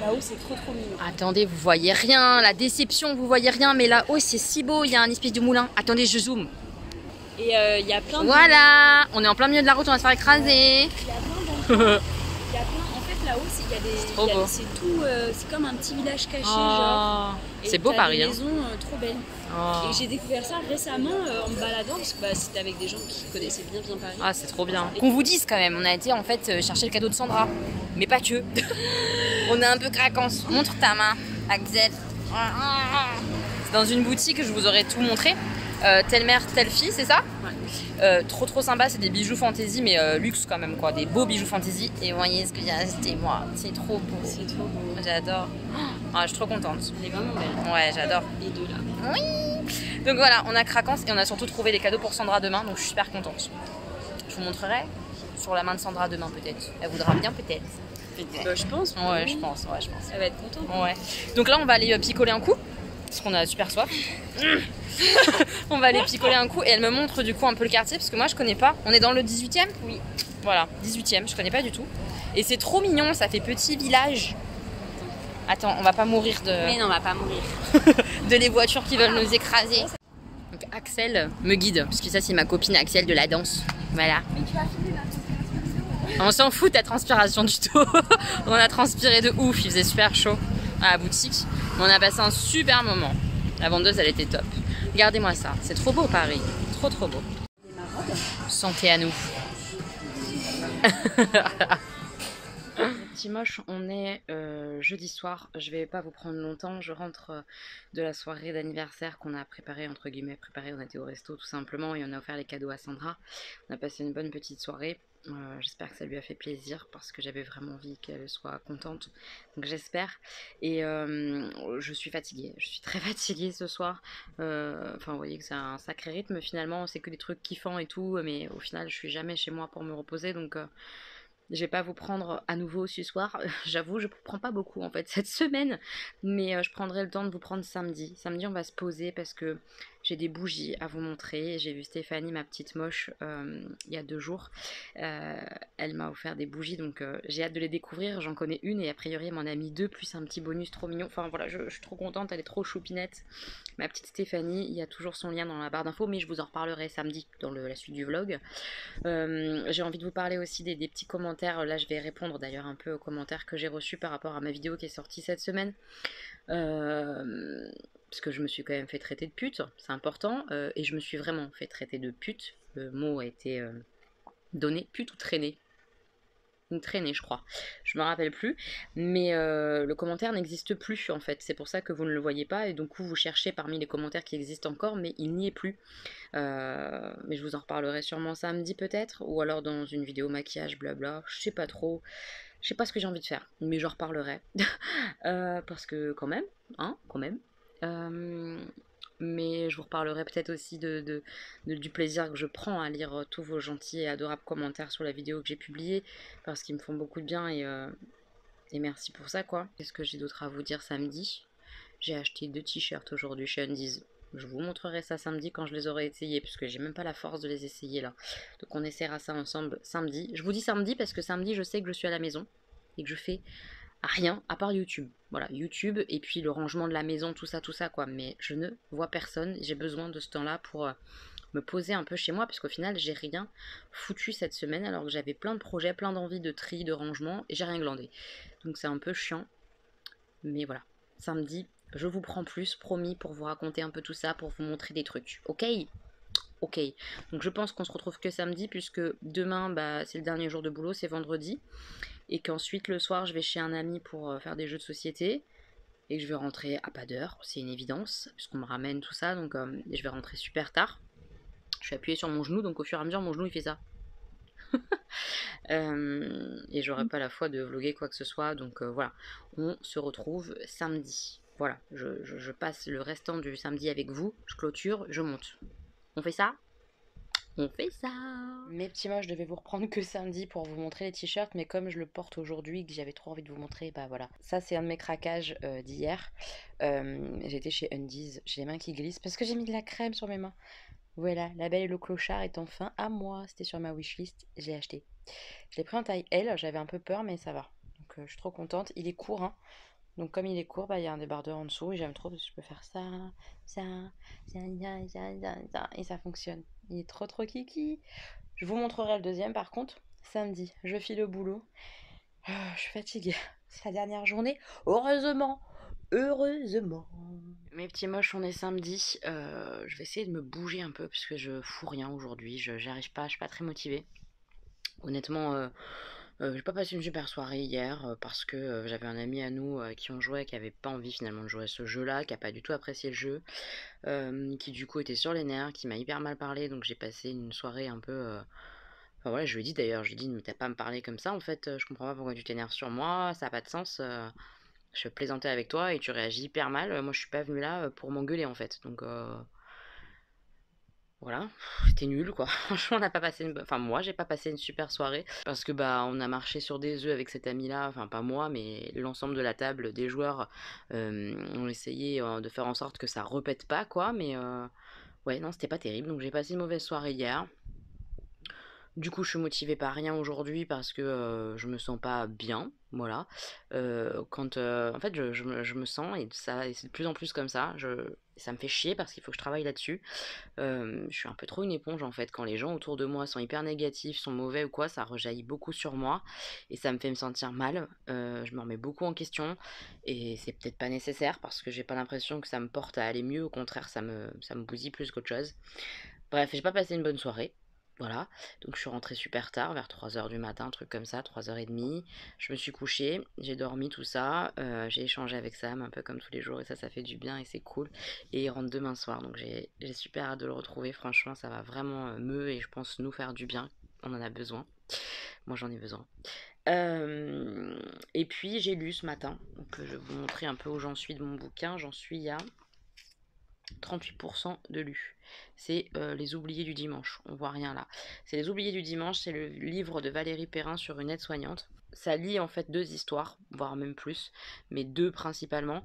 Là-haut, c'est trop mignon. Attendez, vous voyez rien, la déception, vous voyez rien, mais là-haut, c'est si beau, il y a un espèce de moulin. Attendez, je zoome. Et il y a plein de... Voilà, on est en plein milieu de la route, on va se faire écraser. Il y a plein d'endroits. Il y a plein... En fait, là-haut, il y a des... C'est tout... c'est comme un petit village caché, genre. C'est beau Paris. Des maisons trop belles. Oh. Et j'ai découvert ça récemment en me baladant, parce que c'était avec des gens qui connaissaient bien Paris. Ah, c'est trop bien. Qu'on vous dise quand même, on a été en fait chercher le cadeau de Sandra. Mais pas que. On est un peu craquance. Montre ta main, Axel. C'est dans une boutique, je vous aurais tout montré. Telle mère, telle fille, c'est ça? Ouais. Trop sympa, c'est des bijoux fantaisie, mais luxe quand même, quoi. Des beaux bijoux fantaisie. Et vous voyez ce que j'ai acheté, moi. C'est trop beau. C'est trop beau. J'adore. Ah, je suis trop contente. Elle est vraiment belle. Ouais, j'adore. Les deux là. Oui. Donc voilà, on a craquance et on a surtout trouvé les cadeaux pour Sandra demain, donc je suis super contente. Je vous montrerai sur la main de Sandra demain peut-être. Elle voudra bien peut-être. Je pense. Ouais, je pense. Elle va être contente. Ouais. Donc là, on va aller picoler un coup. Parce qu'on a super soif. On va aller picoler un coup et elle me montre du coup un peu le quartier parce que moi je connais pas. On est dans le 18e? Oui. Voilà, 18e, je connais pas du tout. Et c'est trop mignon, ça fait petit village. Attends, on va pas mourir de... Mais non, on va pas mourir. de les voitures qui veulent nous écraser. Donc Axel me guide, parce que ça c'est ma copine Axel de la danse. Voilà. Mais tu vas filer la transpiration. On s'en fout de ta transpiration du tout. On a transpiré de ouf, il faisait super chaud à la boutique. Mais on a passé un super moment. La vendeuse elle était top. Regardez-moi ça, c'est trop beau Paris. Trop beau. Santé à nous. Petit moche, on est jeudi soir. Je vais pas vous prendre longtemps. Je rentre de la soirée d'anniversaire qu'on a préparée, entre guillemets, on était au resto tout simplement et on a offert les cadeaux à Sandra. On a passé une bonne petite soirée. J'espère que ça lui a fait plaisir parce que j'avais vraiment envie qu'elle soit contente. Donc j'espère. Et je suis fatiguée. Je suis très fatiguée ce soir. Enfin, vous voyez que c'est un sacré rythme finalement. C'est que des trucs kiffants et tout. Mais au final, je suis jamais chez moi pour me reposer. Donc... je vais pas vous prendre à nouveau ce soir, j'avoue je ne prends pas beaucoup en fait cette semaine, mais je prendrai le temps de vous prendre samedi. Samedi on va se poser parce que j'ai des bougies à vous montrer. J'ai vu Stéphanie, ma petite moche, il y a 2 jours. Elle m'a offert des bougies donc j'ai hâte de les découvrir. J'en connais une et a priori elle m'en a mis 2 plus un petit bonus trop mignon. Enfin voilà, je suis trop contente, elle est trop choupinette. Ma petite Stéphanie, il y a toujours son lien dans la barre d'infos mais je vous en reparlerai samedi dans la suite du vlog. J'ai envie de vous parler aussi des petits commentaires. Là je vais répondre d'ailleurs un peu aux commentaires que j'ai reçus par rapport à ma vidéo qui est sortie cette semaine. Parce que je me suis quand même fait traiter de pute, c'est important, et je me suis vraiment fait traiter de pute. Le mot a été donné, pute ou traînée. Une traînée je crois, je me rappelle plus, mais le commentaire n'existe plus en fait, c'est pour ça que vous ne le voyez pas et donc vous cherchez parmi les commentaires qui existent encore mais il n'y est plus. Mais je vous en reparlerai sûrement samedi peut-être, ou alors dans une vidéo maquillage blabla, je sais pas trop, je sais pas ce que j'ai envie de faire, mais j'en reparlerai. Parce que quand même, hein, quand même. Mais je vous reparlerai peut-être aussi du plaisir que je prends à lire tous vos gentils et adorables commentaires sur la vidéo que j'ai publiée, parce qu'ils me font beaucoup de bien et merci pour ça quoi. Qu'est-ce que j'ai d'autre à vous dire samedi? J'ai acheté 2 t-shirts aujourd'hui chez Undies. Je vous montrerai ça samedi quand je les aurai essayés, puisque j'ai même pas la force de les essayer là. Donc on essaiera ça ensemble samedi. Je vous dis samedi parce que samedi je sais que je suis à la maison et que je fais rien à part YouTube. Voilà, YouTube et puis le rangement de la maison, tout ça quoi. Mais je ne vois personne. J'ai besoin de ce temps-là pour me poser un peu chez moi, parce qu'au final, j'ai rien foutu cette semaine, alors que j'avais plein de projets, plein d'envies de tri, de rangement, et j'ai rien glandé. Donc c'est un peu chiant. Mais voilà, samedi, je vous prends plus, promis, pour vous raconter un peu tout ça, pour vous montrer des trucs. Ok ? Ok, donc je pense qu'on se retrouve que samedi, puisque demain, bah, c'est le dernier jour de boulot, c'est vendredi. Et qu'ensuite, le soir, je vais chez un ami pour faire des jeux de société. Et que je vais rentrer à pas d'heure, c'est une évidence, puisqu'on me ramène tout ça, donc je vais rentrer super tard. Je suis appuyée sur mon genou, donc au fur et à mesure, mon genou, il fait ça. Et j'aurai pas la foi de vlogger quoi que ce soit, donc voilà. On se retrouve samedi. Voilà, je passe le restant du samedi avec vous, je clôture, je monte. On fait ça ? On fait ça. Mes petits moches, je devais vous reprendre que samedi pour vous montrer les t-shirts, mais comme je le porte aujourd'hui, que j'avais trop envie de vous montrer, bah voilà. Ça c'est un de mes craquages d'hier. J'étais chez Undies, j'ai les mains qui glissent parce que j'ai mis de la crème sur mes mains. Voilà, la belle et le clochard est enfin à moi. C'était sur ma wishlist, j'ai acheté. Je l'ai pris en taille L, j'avais un peu peur mais ça va. Donc je suis trop contente. Il est court, hein. Donc comme il est court, bah, il y a un débardeur en dessous et j'aime trop parce que je peux faire ça, ça, ça, et ça fonctionne. Il est trop kiki. Je vous montrerai le deuxième par contre, samedi. Je file au boulot. Je suis fatiguée. C'est la dernière journée. Heureusement. Heureusement. Mes petits moches, on est samedi. Je vais essayer de me bouger un peu parce que je fous rien aujourd'hui. J'arrive pas, je suis pas très motivée. Honnêtement, j'ai pas passé une super soirée hier parce que j'avais un ami à nous qui ont joué, qui avait pas envie finalement de jouer à ce jeu-là, qui a pas du tout apprécié le jeu, qui du coup était sur les nerfs, qui m'a hyper mal parlé, donc j'ai passé une soirée un peu. Enfin voilà, je lui ai dit d'ailleurs, je lui ai dit, mais t'as pas à me parler comme ça en fait, je comprends pas pourquoi tu t'énerves sur moi, ça a pas de sens. Je plaisantais avec toi et tu réagis hyper mal. Moi je suis pas venue là pour m'engueuler en fait, donc. Voilà, c'était nul quoi. Franchement, on n'a pas passé enfin moi, j'ai pas passé une super soirée parce que bah on a marché sur des œufs avec cet ami-là, enfin pas moi, mais l'ensemble de la table des joueurs ont essayé de faire en sorte que ça repète pas quoi, mais ouais non, c'était pas terrible. Donc j'ai passé une mauvaise soirée hier. Du coup, je suis motivée par rien aujourd'hui parce que je me sens pas bien, voilà. En fait, je me sens et ça, et c'est de plus en plus comme ça. Ça me fait chier parce qu'il faut que je travaille là-dessus. Je suis un peu trop une éponge en fait. Quand les gens autour de moi sont hyper négatifs, sont mauvais ou quoi, ça rejaillit beaucoup sur moi et ça me fait me sentir mal. Je me remets beaucoup en question et c'est peut-être pas nécessaire parce que j'ai pas l'impression que ça me porte à aller mieux. Au contraire, ça me bousille plus qu'autre chose. Bref, j'ai pas passé une bonne soirée. Voilà, donc je suis rentrée super tard, vers 3 h du matin, un truc comme ça, 3 h 30. Je me suis couchée, j'ai dormi tout ça, j'ai échangé avec Sam un peu comme tous les jours et ça fait du bien et c'est cool. Et il rentre demain soir, donc j'ai super hâte de le retrouver, franchement ça va vraiment me et je pense nous faire du bien, on en a besoin, moi j'en ai besoin. Et puis j'ai lu ce matin, donc je vais vous montrer un peu où j'en suis de mon bouquin, j'en suis à 38% de lu. C'est Les Oubliés du dimanche. On voit rien là. C'est Les Oubliés du dimanche, c'est le livre de Valérie Perrin sur une aide-soignante. Ça lie en fait deux histoires, voire même plus, mais deux principalement.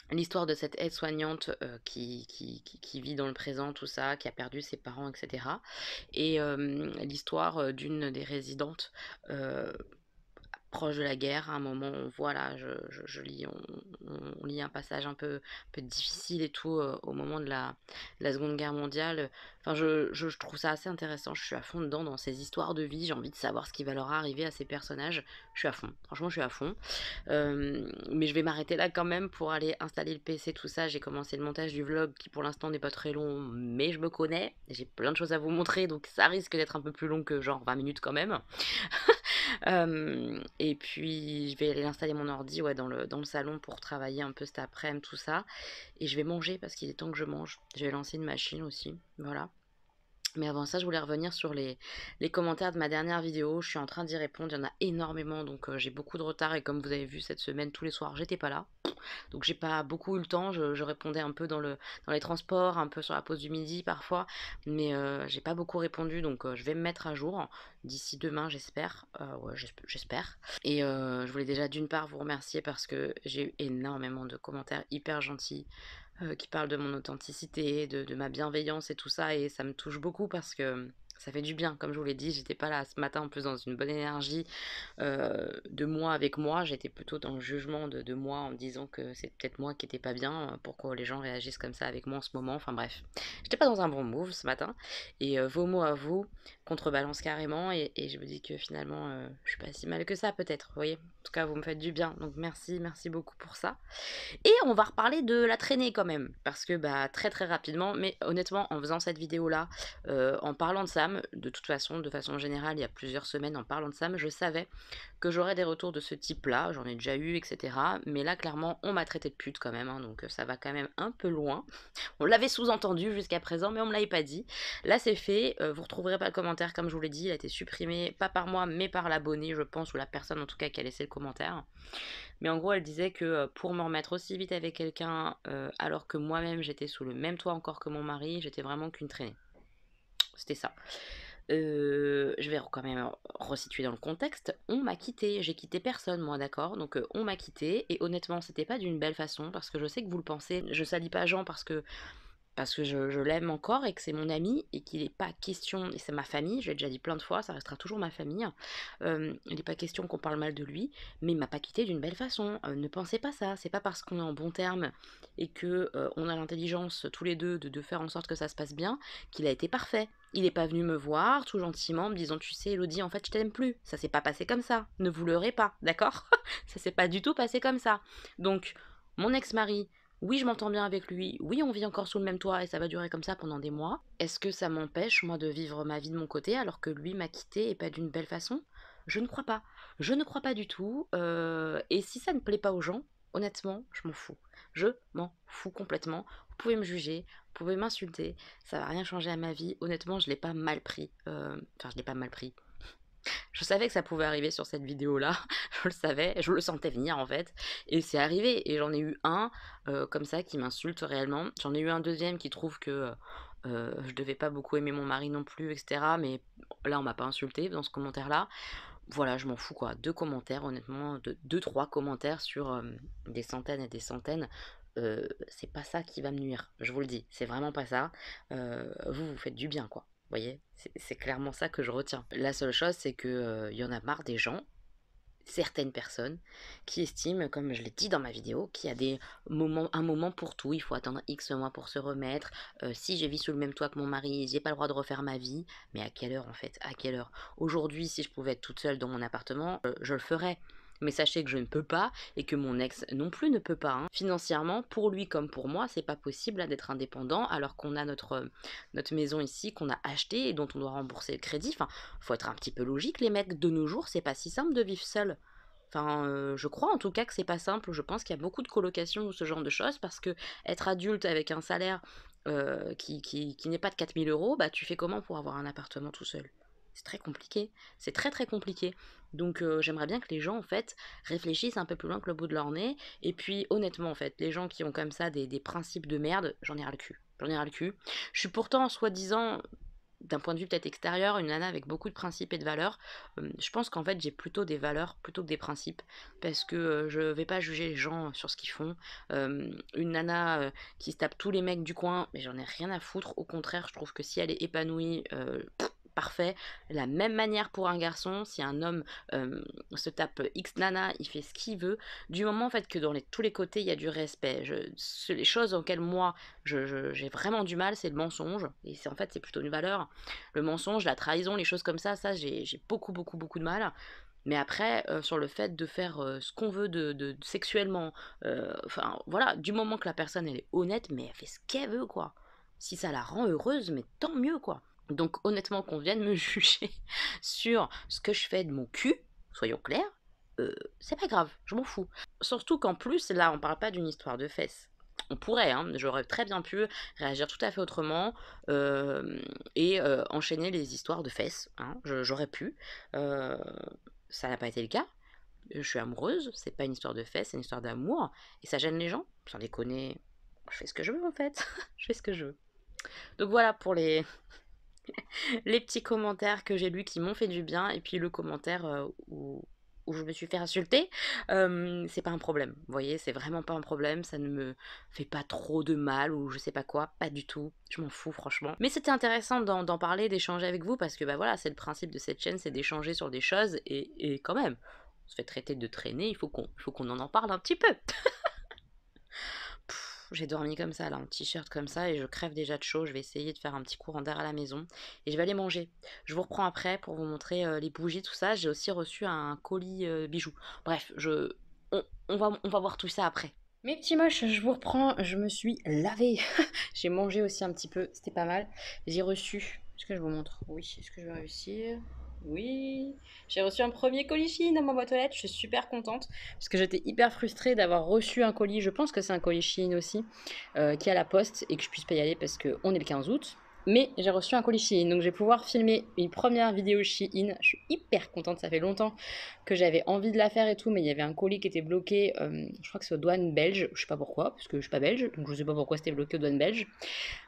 L'histoire de cette aide-soignante qui vit dans le présent, tout ça, qui a perdu ses parents, etc. Et l'histoire d'une des résidentes proche de la guerre. À un moment, on voit là, je lis, on lit un passage un peu difficile et tout au moment de la Seconde Guerre mondiale. Enfin, je trouve ça assez intéressant. Je suis à fond dedans dans ces histoires de vie. J'ai envie de savoir ce qui va leur arriver à ces personnages. Je suis à fond. Franchement, je suis à fond. Mais je vais m'arrêter là quand même pour aller installer le PC, tout ça. J'ai commencé le montage du vlog qui pour l'instant n'est pas très long, mais je me connais. J'ai plein de choses à vous montrer, donc ça risque d'être un peu plus long que genre 20 minutes quand même. Et puis je vais aller installer mon ordi ouais, dans le salon pour travailler un peu cet après-midi, tout ça. Et je vais manger parce qu'il est temps que je mange. Je vais lancer une machine aussi, voilà. Mais avant ça, je voulais revenir sur les commentaires de ma dernière vidéo. Je suis en train d'y répondre, il y en a énormément, donc j'ai beaucoup de retard. Et comme vous avez vu cette semaine, tous les soirs, j'étais pas là. Donc j'ai pas beaucoup eu le temps, je répondais un peu dans les transports, un peu sur la pause du midi parfois, mais j'ai pas beaucoup répondu, donc je vais me mettre à jour d'ici demain j'espère, ouais, j'espère. Et je voulais déjà d'une part vous remercier parce que j'ai eu énormément de commentaires hyper gentils qui parlent de mon authenticité, de ma bienveillance et tout ça, et ça me touche beaucoup parce que ça fait du bien, comme je vous l'ai dit, j'étais pas là ce matin en plus dans une bonne énergie de moi avec moi, j'étais plutôt dans le jugement de moi en me disant que c'est peut-être moi qui étais pas bien, pourquoi les gens réagissent comme ça avec moi en ce moment, enfin bref. J'étais pas dans un bon move ce matin, et vos mots à vous contrebalancent carrément, et je me dis que finalement je suis pas si mal que ça peut-être, vous voyez. En tout cas vous me faites du bien, donc merci beaucoup pour ça. Et on va reparler de la traînée quand même, parce que bah très rapidement, mais honnêtement en faisant cette vidéo là, en parlant de Sam, de toute façon, de façon générale, il y a plusieurs semaines en parlant de Sam, je savais que j'aurais des retours de ce type là, j'en ai déjà eu, etc. Mais là clairement on m'a traité de pute quand même, hein, donc ça va quand même un peu loin. On l'avait sous-entendu jusqu'à présent, mais on me l'avait pas dit. Là c'est fait, vous retrouverez pas le commentaire comme je vous l'ai dit, il a été supprimé, pas par moi, mais par l'abonné je pense, ou la personne en tout cas qui a laissé le commentaire. Mais en gros, elle disait que pour me remettre aussi vite avec quelqu'un, alors que moi-même j'étais sous le même toit encore que mon mari, j'étais vraiment qu'une traînée. C'était ça. Je vais quand même resituer dans le contexte. On m'a quitté, j'ai quitté personne, moi, d'accord. Donc on m'a quitté, et honnêtement, c'était pas d'une belle façon, parce que je sais que vous le pensez. Je salis pas Jean parce que parce que je l'aime encore et que c'est mon ami et qu'il n'est pas question, et c'est ma famille, je l'ai déjà dit plein de fois, ça restera toujours ma famille, il n'est pas question qu'on parle mal de lui, mais il m'a pas quitté d'une belle façon. Ne pensez pas ça, c'est pas parce qu'on est en bon terme et que on a l'intelligence tous les deux de faire en sorte que ça se passe bien qu'il a été parfait. Il n'est pas venu me voir tout gentiment en me disant tu sais Elodie en fait je t'aime plus, ça s'est pas passé comme ça, ne vous leurrez pas, d'accord? Ça s'est pas du tout passé comme ça. Donc mon ex-mari, oui, je m'entends bien avec lui. Oui, on vit encore sous le même toit et ça va durer comme ça pendant des mois. Est-ce que ça m'empêche, moi, de vivre ma vie de mon côté alors que lui m'a quitté et pas d'une belle façon? Je ne crois pas. Je ne crois pas du tout. Et si ça ne plaît pas aux gens, honnêtement, je m'en fous. Je m'en fous complètement. Vous pouvez me juger, vous pouvez m'insulter. Ça va rien changer à ma vie. Honnêtement, je l'ai pas mal pris. Enfin, je l'ai pas mal pris. Je savais que ça pouvait arriver sur cette vidéo-là, je le savais, je le sentais venir en fait, et c'est arrivé, et j'en ai eu un comme ça qui m'insulte réellement, j'en ai eu un deuxième qui trouve que je devais pas beaucoup aimer mon mari non plus, etc. Mais là on m'a pas insulté dans ce commentaire-là, voilà, je m'en fous quoi, deux commentaires honnêtement, deux, trois commentaires sur des centaines et des centaines, c'est pas ça qui va me nuire, je vous le dis, c'est vraiment pas ça, vous faites du bien quoi. Vous voyez, c'est clairement ça que je retiens. La seule chose, c'est que y en a marre des gens, certaines personnes, qui estiment, comme je l'ai dit dans ma vidéo, qu'il y a un moment pour tout. Il faut attendre X mois pour se remettre. Si je vis sous le même toit que mon mari, j'ai pas le droit de refaire ma vie. Mais à quelle heure en fait? À quelle heure? Aujourd'hui, si je pouvais être toute seule dans mon appartement, je le ferais. Mais sachez que je ne peux pas et que mon ex non plus ne peut pas, hein. Financièrement, pour lui comme pour moi, c'est pas possible là, d'être indépendant alors qu'on a notre maison ici qu'on a achetée et dont on doit rembourser le crédit. Enfin, faut être un petit peu logique, les mecs. De nos jours, c'est pas si simple de vivre seul. Enfin, je crois en tout cas que c'est pas simple. Je pense qu'il y a beaucoup de colocations ou ce genre de choses parce que être adulte avec un salaire qui n'est pas de 4 000 euros, bah tu fais comment pour avoir un appartement tout seul? C'est très compliqué, c'est très très compliqué. Donc j'aimerais bien que les gens en fait réfléchissent un peu plus loin que le bout de leur nez. Et puis honnêtement en fait, les gens qui ont comme ça des principes de merde, j'en ai ras le cul. J'en ai ras le cul. Je suis pourtant soi-disant d'un point de vue peut-être extérieur, une nana avec beaucoup de principes et de valeurs. Je pense qu'en fait j'ai plutôt des valeurs plutôt que des principes, parce que je vais pas juger les gens sur ce qu'ils font. Une nana qui se tape tous les mecs du coin, mais j'en ai rien à foutre, au contraire je trouve que si elle est épanouie, parfait. La même manière pour un garçon, si un homme se tape X nana, il fait ce qu'il veut, du moment en fait que dans tous les côtés il y a du respect. Les choses auxquelles moi j'ai vraiment du mal, c'est le mensonge, et c'est en fait c'est plutôt une valeur. Le mensonge, la trahison, les choses comme ça j'ai beaucoup beaucoup beaucoup de mal. Mais après, sur le fait de faire ce qu'on veut sexuellement, enfin voilà, du moment que la personne elle est honnête, mais elle fait ce qu'elle veut quoi. Si ça la rend heureuse, mais tant mieux quoi. Donc honnêtement qu'on vienne me juger sur ce que je fais de mon cul, soyons clairs, c'est pas grave, je m'en fous. Surtout qu'en plus, là, on parle pas d'une histoire de fesses. On pourrait, hein, j'aurais très bien pu réagir tout à fait autrement et enchaîner les histoires de fesses, hein, j'aurais pu. Euh, Ça n'a pas été le cas. Je suis amoureuse, c'est pas une histoire de fesses, c'est une histoire d'amour. Et ça gêne les gens, sans déconner. Je fais ce que je veux en fait, je fais ce que je veux. Donc voilà pour les petits commentaires que j'ai lus qui m'ont fait du bien, et puis le commentaire où je me suis fait insulter, c'est pas un problème, vous voyez, c'est vraiment pas un problème, ça ne me fait pas trop de mal ou je sais pas quoi, pas du tout, je m'en fous franchement. Mais c'était intéressant d'en parler, d'échanger avec vous, parce que bah voilà, c'est le principe de cette chaîne, c'est d'échanger sur des choses, et quand même, on se fait traiter de traîner, il faut qu'on en parle un petit peu. J'ai dormi comme ça, là, en t-shirt comme ça, et je crève déjà de chaud. Je vais essayer de faire un petit courant d'air à la maison, et je vais aller manger. Je vous reprends après pour vous montrer les bougies, tout ça. J'ai aussi reçu un colis bijoux. Bref, on va voir tout ça après. Mes petits moches, je vous reprends. Je me suis lavée. J'ai mangé aussi un petit peu, c'était pas mal. J'ai reçu... Est-ce que je vous montre? Oui, est-ce que je vais réussir? Oui, j'ai reçu un premier colis Shein dans ma boîte aux lettres, je suis super contente parce que j'étais hyper frustrée d'avoir reçu un colis, je pense que c'est un colis Shein aussi, qui est à la poste et que je puisse pas y aller parce qu'on est le 15 août. Mais j'ai reçu un colis Shein, donc je vais pouvoir filmer une première vidéo Shein. Je suis hyper contente, ça fait longtemps que j'avais envie de la faire et tout, mais il y avait un colis qui était bloqué, je crois que c'est aux douanes belges, je sais pas pourquoi, parce que je suis pas belge, donc je sais pas pourquoi c'était bloqué aux douanes belges.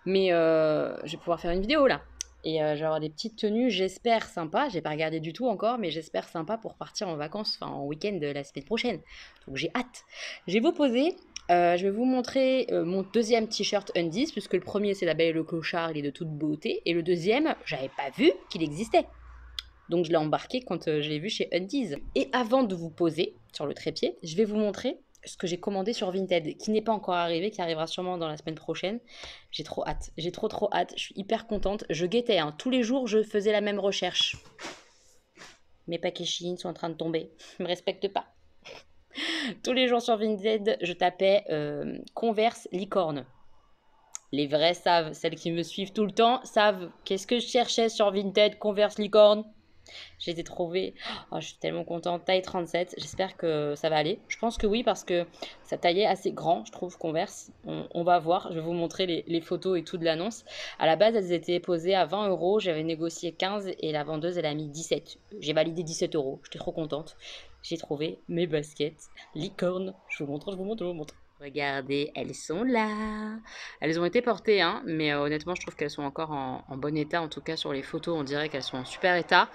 Mais je vais pouvoir faire une vidéo là. Et je vais avoir des petites tenues, j'espère sympas. J'ai pas regardé du tout encore, mais j'espère sympa pour partir en vacances, enfin en week-end de la semaine prochaine. Donc j'ai hâte. Je vais vous poser Je vais vous montrer mon deuxième t-shirt Undies, puisque le premier c'est La Belle et le Clochard, il est de toute beauté, et le deuxième, j'avais pas vu qu'il existait. Donc je l'ai embarqué quand je l'ai vu chez Undies. Et avant de vous poser sur le trépied, je vais vous montrer ce que j'ai commandé sur Vinted, qui n'est pas encore arrivé, qui arrivera sûrement dans la semaine prochaine. J'ai trop hâte, j'ai trop hâte, je suis hyper contente. Je guettais, hein. Tous les jours je faisais la même recherche. Mes paquets Shein sont en train de tomber, ils me respectent pas. Tous les jours sur Vinted, je tapais Converse licorne. Les vrais savent, celles qui me suivent tout le temps, savent qu'est-ce que je cherchais sur Vinted, Converse licorne. Je les ai trouvés. Oh, je suis tellement contente. Taille 37. J'espère que ça va aller. Je pense que oui, parce que ça taillait assez grand, je trouve, Converse. On va voir. Je vais vous montrer les photos et tout de l'annonce. À la base, elles étaient posées à 20 €. J'avais négocié 15 et la vendeuse, elle a mis 17. J'ai validé 17 €. J'étais trop contente. J'ai trouvé mes baskets licorne. Je vous montre, je vous montre, je vous montre. Regardez, elles sont là. Elles ont été portées, hein, mais honnêtement, je trouve qu'elles sont encore en bon état. En tout cas, sur les photos, on dirait qu'elles sont en super état.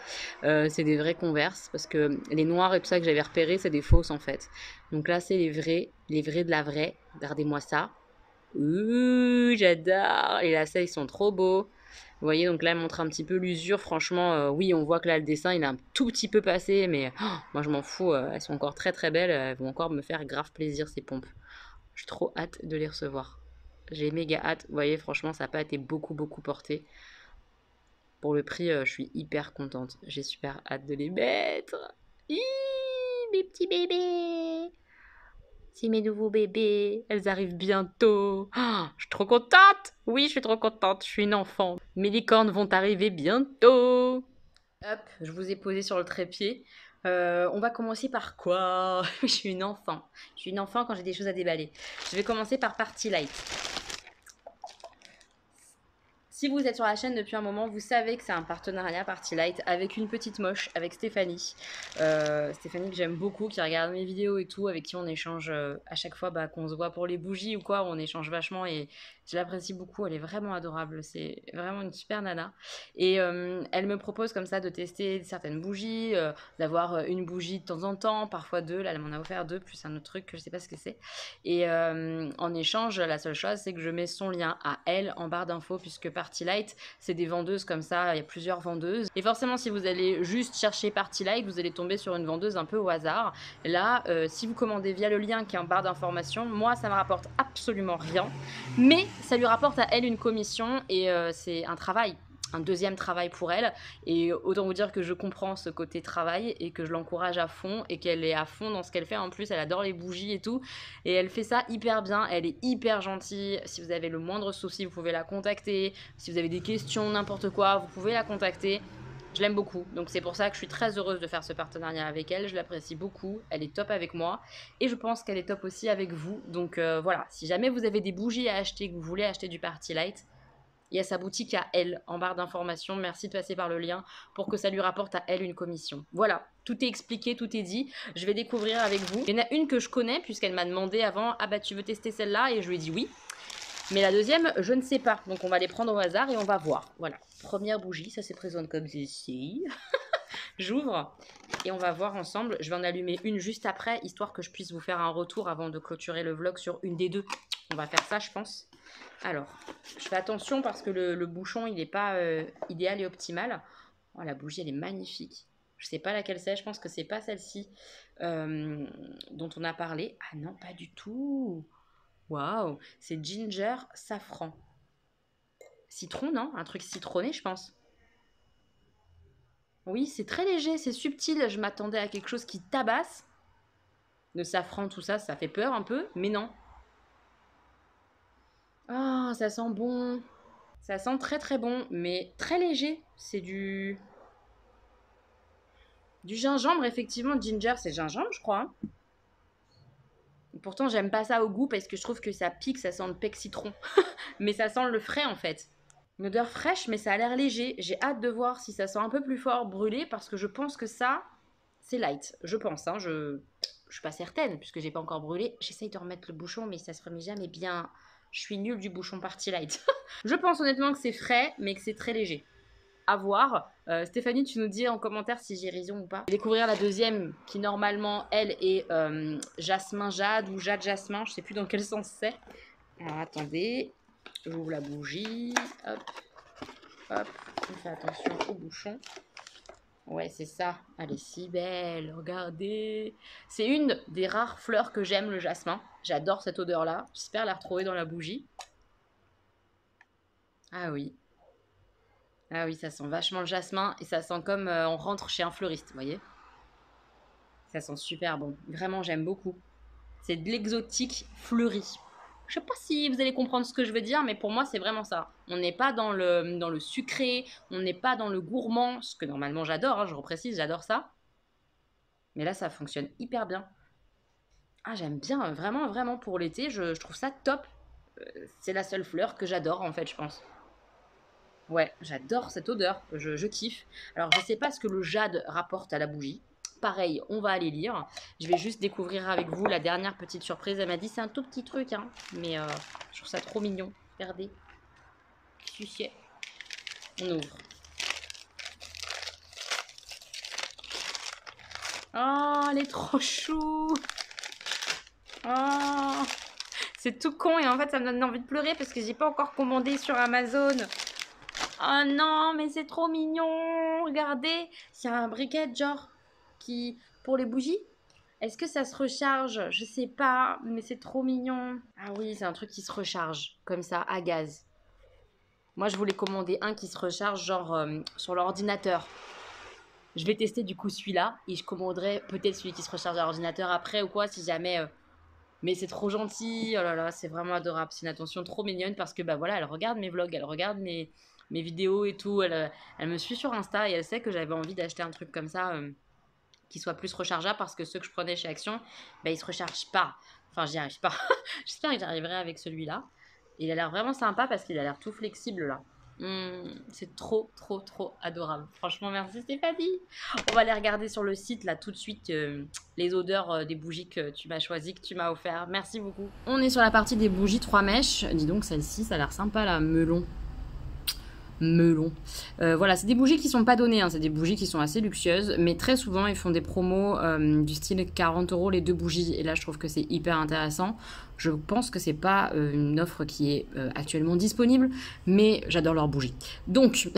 C'est des vrais Converse, parce que les noirs et tout ça que j'avais repérés, c'est des fausses en fait. Donc là, c'est les vrais de la vraie. Regardez-moi ça. Ouh, j'adore. Les lacets, ils sont trop beaux. Vous voyez, donc là, elle montre un petit peu l'usure. Franchement, oui, on voit que là, le dessin, il a un tout petit peu passé, mais moi, je m'en fous. Elles sont encore très belles. Elles vont encore me faire grave plaisir, ces pompes. J'ai trop hâte de les recevoir. J'ai méga hâte. Vous voyez, franchement, ça n'a pas été beaucoup porté. Pour le prix, je suis hyper contente. J'ai super hâte de les mettre. Hi, mes petits bébés. C'est mes nouveaux bébés. Elles arrivent bientôt. Oh, je suis trop contente. Oui, je suis trop contente. Je suis une enfant. Mes licornes vont arriver bientôt. Hop, je vous ai posé sur le trépied. On va commencer par quoi? Je suis une enfant. Je suis une enfant quand j'ai des choses à déballer. Je vais commencer par Party Light. Si vous êtes sur la chaîne depuis un moment, vous savez que c'est un partenariat Party Light avec une petite moche, avec Stéphanie. Stéphanie que j'aime beaucoup, qui regarde mes vidéos et tout, avec qui on échange à chaque fois qu'on se voit pour les bougies ou quoi, on échange vachement et je l'apprécie beaucoup, elle est vraiment adorable, c'est vraiment une super nana. Et elle me propose comme ça de tester certaines bougies, d'avoir une bougie de temps en temps, parfois deux, là elle m'en a offert deux, plus un autre truc que je sais pas ce que c'est. Et en échange, la seule chose c'est que je mets son lien à elle en barre d'infos, puisque Party Light, c'est des vendeuses comme ça, il y a plusieurs vendeuses. Et forcément, si vous allez juste chercher Party Light, vous allez tomber sur une vendeuse un peu au hasard. Là, si vous commandez via le lien qui est en barre d'information, moi, ça me rapporte absolument rien. Mais ça lui rapporte à elle une commission et c'est un travail. Un deuxième travail pour elle, et autant vous dire que je comprends ce côté travail et que je l'encourage à fond et qu'elle est à fond dans ce qu'elle fait. En plus, elle adore les bougies et tout, et elle fait ça hyper bien, elle est hyper gentille. Si vous avez le moindre souci, vous pouvez la contacter. Si vous avez des questions, n'importe quoi, vous pouvez la contacter. Je l'aime beaucoup, donc c'est pour ça que je suis très heureuse de faire ce partenariat avec elle. Je l'apprécie beaucoup, elle est top avec moi et je pense qu'elle est top aussi avec vous. Donc voilà, si jamais vous avez des bougies à acheter, que vous voulez acheter du Party Light, il y a sa boutique à elle en barre d'informations. Merci de passer par le lien pour que ça lui rapporte à elle une commission. Voilà, tout est expliqué, tout est dit. Je vais découvrir avec vous. Il y en a une que je connais puisqu'elle m'a demandé avant: ah bah tu veux tester celle-là? Et je lui ai dit oui. Mais la deuxième, je ne sais pas. Donc on va les prendre au hasard et on va voir. Voilà, première bougie, ça se présente comme ceci. J'ouvre et on va voir ensemble. Je vais en allumer une juste après, histoire que je puisse vous faire un retour avant de clôturer le vlog sur une des deux. On va faire ça, je pense. Alors, je fais attention parce que le bouchon, il n'est pas idéal et optimal. Oh, la bougie, elle est magnifique. Je ne sais pas laquelle c'est, je pense que c'est pas celle-ci dont on a parlé. Ah non, pas du tout. Waouh, c'est ginger safran. Citron, non? Un truc citronné, je pense. Oui, c'est très léger, c'est subtil. Je m'attendais à quelque chose qui tabasse. Le safran, tout ça, ça fait peur un peu, mais non. Ah, ça sent bon. Ça sent très bon, mais très léger. C'est du gingembre, effectivement. Ginger, c'est gingembre, je crois. Hein. Pourtant, j'aime pas ça au goût parce que je trouve que ça pique, ça sent le pec citron. Mais ça sent le frais, en fait. Une odeur fraîche, mais ça a l'air léger. J'ai hâte de voir si ça sent un peu plus fort brûlé parce que je pense que ça, c'est light. Je pense, hein. Je suis pas certaine puisque j'ai pas encore brûlé. J'essaye de remettre le bouchon, mais ça se remet jamais bien. Je suis nulle du bouchon Party Light. Je pense honnêtement que c'est frais, mais que c'est très léger. À voir. Stéphanie, tu nous dis en commentaire si j'ai raison ou pas. Je vais découvrir la deuxième qui normalement, elle, est Jasmin Jade ou Jade Jasmin. Je sais plus dans quel sens c'est. Alors attendez, j'ouvre la bougie. Hop, hop. On fait attention au bouchon. Ouais, c'est ça. Elle est si belle. Regardez. C'est une des rares fleurs que j'aime, le jasmin. J'adore cette odeur-là. J'espère la retrouver dans la bougie. Ah oui. Ah oui, ça sent vachement le jasmin et ça sent comme on rentre chez un fleuriste, vous voyez. Ça sent super bon. Vraiment, j'aime beaucoup. C'est de l'exotique fleuri. Je sais pas si vous allez comprendre ce que je veux dire, mais pour moi, c'est vraiment ça. On n'est pas dans le sucré, on n'est pas dans le gourmand, ce que normalement j'adore, hein, je reprécise, j'adore ça. Mais là, ça fonctionne hyper bien. Ah, j'aime bien, vraiment, vraiment pour l'été, je trouve ça top. C'est la seule fleur que j'adore, en fait, je pense. Ouais, j'adore cette odeur, je kiffe. Alors, je sais pas ce que le jade rapporte à la bougie. Pareil, on va aller lire. Je vais juste découvrir avec vous la dernière petite surprise. Elle m'a dit c'est un tout petit truc, hein, mais je trouve ça trop mignon. Regardez. Sucier. On ouvre. Oh, elle est trop chou. Oh, c'est tout con et en fait ça me donne envie de pleurer parce que j'ai pas encore commandé sur Amazon. Oh non, mais c'est trop mignon. Regardez, c'est un briquet genre qui pour les bougies. Est-ce que ça se recharge? Je sais pas, mais c'est trop mignon. Ah oui, c'est un truc qui se recharge comme ça à gaz. Moi, je voulais commander un qui se recharge genre sur l'ordinateur. Je vais tester du coup celui-là et je commanderai peut-être celui qui se recharge à l'ordinateur après ou quoi si jamais. Mais c'est trop gentil, oh là là, c'est vraiment adorable. C'est une attention trop mignonne parce que bah voilà, elle regarde mes vlogs, elle regarde mes vidéos et tout. Elle me suit sur Insta et elle sait que j'avais envie d'acheter un truc comme ça qui soit plus rechargeable parce que ceux que je prenais chez Action, bah, ils se rechargent pas. Enfin, j'y arrive pas. J'espère que j'y arriverai avec celui-là. Il a l'air vraiment sympa parce qu'il a l'air tout flexible là. C'est trop, trop, trop adorable. Franchement, merci Stéphanie. On va aller regarder sur le site là tout de suite les odeurs des bougies que tu m'as choisies, que tu m'as offert. Merci beaucoup. On est sur la partie des bougies 3 mèches. Dis donc, celle-ci, ça a l'air sympa là, melon. Voilà, c'est des bougies qui sont pas données, hein, c'est des bougies qui sont assez luxueuses, mais très souvent ils font des promos du style 40 € les 2 bougies, et là je trouve que c'est hyper intéressant. Je pense que c'est pas une offre qui est actuellement disponible, mais j'adore leurs bougies. Donc,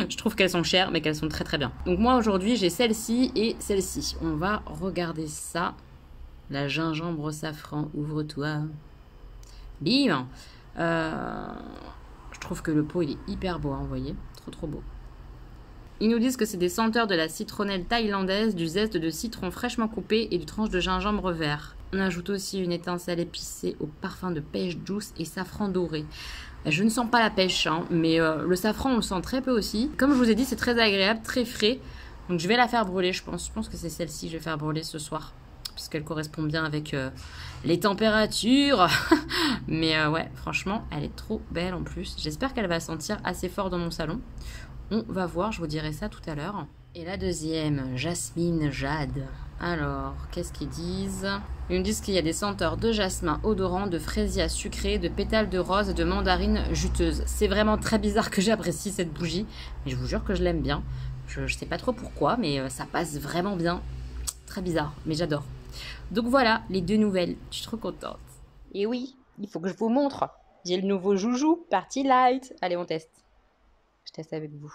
je trouve qu'elles sont chères, mais qu'elles sont très très bien. Donc moi aujourd'hui j'ai celle-ci et celle-ci. On va regarder ça. La gingembre safran, ouvre-toi. Bim. Je trouve que le pot il est hyper beau, hein, vous voyez, trop trop beau. Ils nous disent que c'est des senteurs de la citronnelle thaïlandaise, du zeste de citron fraîchement coupé et du tranche de gingembre vert. On ajoute aussi une étincelle épicée au parfum de pêche douce et safran doré. Je ne sens pas la pêche, hein, mais le safran on le sent très peu aussi. Comme je vous ai dit, c'est très agréable, très frais. Donc je vais la faire brûler, je pense. Je pense que c'est celle-ci que je vais faire brûler ce soir. Puisqu'elle correspond bien avec les températures. Mais ouais, franchement, elle est trop belle en plus. J'espère qu'elle va sentir assez fort dans mon salon. On va voir, je vous dirai ça tout à l'heure. Et la deuxième, Jasmine Jade. Alors, qu'est-ce qu'ils disent? Ils nous disent qu'il y a des senteurs de jasmin odorant, de fraisier sucré, de pétales de rose et de mandarine juteuse. C'est vraiment très bizarre que j'apprécie cette bougie. Mais je vous jure que je l'aime bien. Je sais pas trop pourquoi, mais ça passe vraiment bien. Très bizarre, mais j'adore. Donc voilà, les 2 nouvelles. Je suis trop contente. Et oui, il faut que je vous montre. J'ai le nouveau joujou, Party Light. Allez, on teste. Je teste avec vous.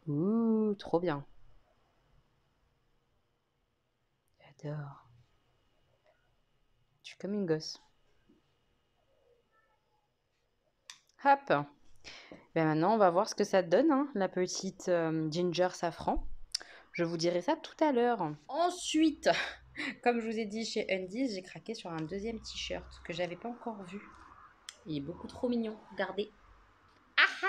Ouh, trop bien. J'adore. Je suis comme une gosse. Hop. Ben maintenant, on va voir ce que ça donne, hein, la petite ginger safran. Je vous dirai ça tout à l'heure. Ensuite, comme je vous ai dit chez Undies, j'ai craqué sur un deuxième t-shirt que j'avais pas encore vu. Il est beaucoup trop mignon. Regardez. Ah ah!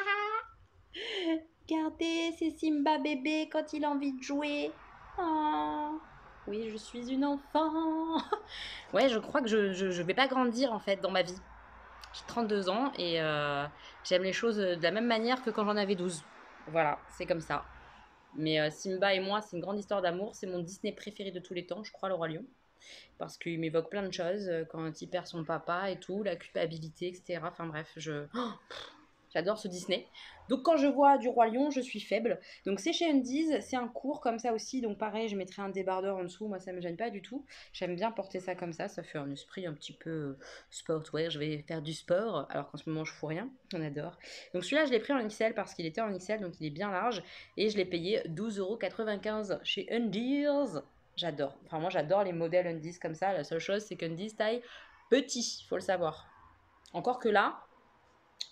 Regardez, c'est Simba bébé quand il a envie de jouer. Oh, oui, je suis une enfant. Ouais, je crois que je vais pas grandir en fait dans ma vie. J'ai 32 ans et j'aime les choses de la même manière que quand j'en avais 12. Voilà, c'est comme ça. Mais Simba et moi, c'est une grande histoire d'amour. C'est mon Disney préféré de tous les temps, je crois, le Roi Lion. Parce qu'il m'évoque plein de choses quand il perd son papa et tout, la culpabilité, etc. Enfin bref, J'adore ce Disney. Donc quand je vois du Roi Lion, je suis faible. Donc c'est chez Undies, c'est un court comme ça aussi. Donc pareil, je mettrai un débardeur en dessous. Moi, ça me gêne pas du tout. J'aime bien porter ça comme ça. Ça fait un esprit un petit peu sportwear. Je vais faire du sport alors qu'en ce moment, je fous rien. On adore. Donc celui-là, je l'ai pris en XL parce qu'il était en XL, donc il est bien large. Et je l'ai payé 12,95 € chez Undies. J'adore. Enfin, moi, j'adore les modèles Undies comme ça. La seule chose, c'est qu'Undies taille petit, faut le savoir. Encore que là,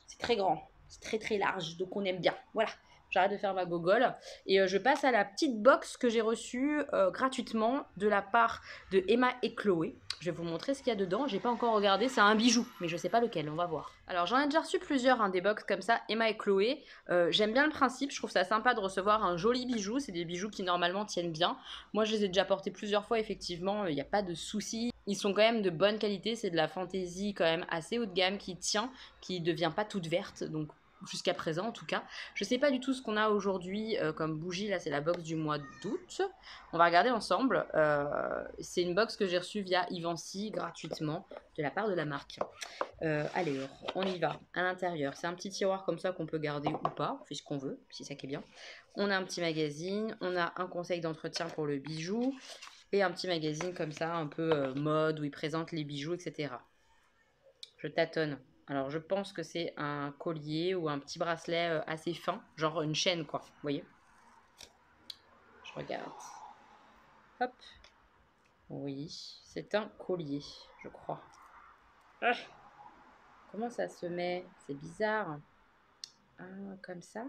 c'est très grand, c'est très très large, donc on aime bien. Voilà, j'arrête de faire ma gogole. Et je passe à la petite box que j'ai reçue gratuitement de la part de Emma et Chloé. Je vais vous montrer ce qu'il y a dedans. J'ai pas encore regardé, c'est un bijou, mais je sais pas lequel, on va voir. Alors j'en ai déjà reçu plusieurs, des box comme ça, Emma et Chloé. J'aime bien le principe, je trouve ça sympa de recevoir un joli bijou. C'est des bijoux qui normalement tiennent bien. Moi je les ai déjà portés plusieurs fois, effectivement, il n'y a pas de souci. Ils sont quand même de bonne qualité, c'est de la fantaisie quand même assez haut de gamme qui tient, qui devient pas toute verte, donc jusqu'à présent en tout cas. Je sais pas du tout ce qu'on a aujourd'hui comme bougie, là c'est la box du mois d'août. On va regarder ensemble. C'est une box que j'ai reçue via Ivancy gratuitement de la part de la marque. Allez, on y va. À l'intérieur, c'est un petit tiroir comme ça qu'on peut garder ou pas, on fait ce qu'on veut, si ça qui est bien. On a un petit magazine, on a un conseil d'entretien pour le bijou et un petit magazine comme ça, un peu mode, où il présente les bijoux, etc. Je tâtonne. Alors, je pense que c'est un collier ou un petit bracelet assez fin, genre une chaîne, quoi. Vous voyez? Je regarde. Hop. Oui, c'est un collier, je crois. Ah, comment ça se met? C'est bizarre. Ah, comme ça?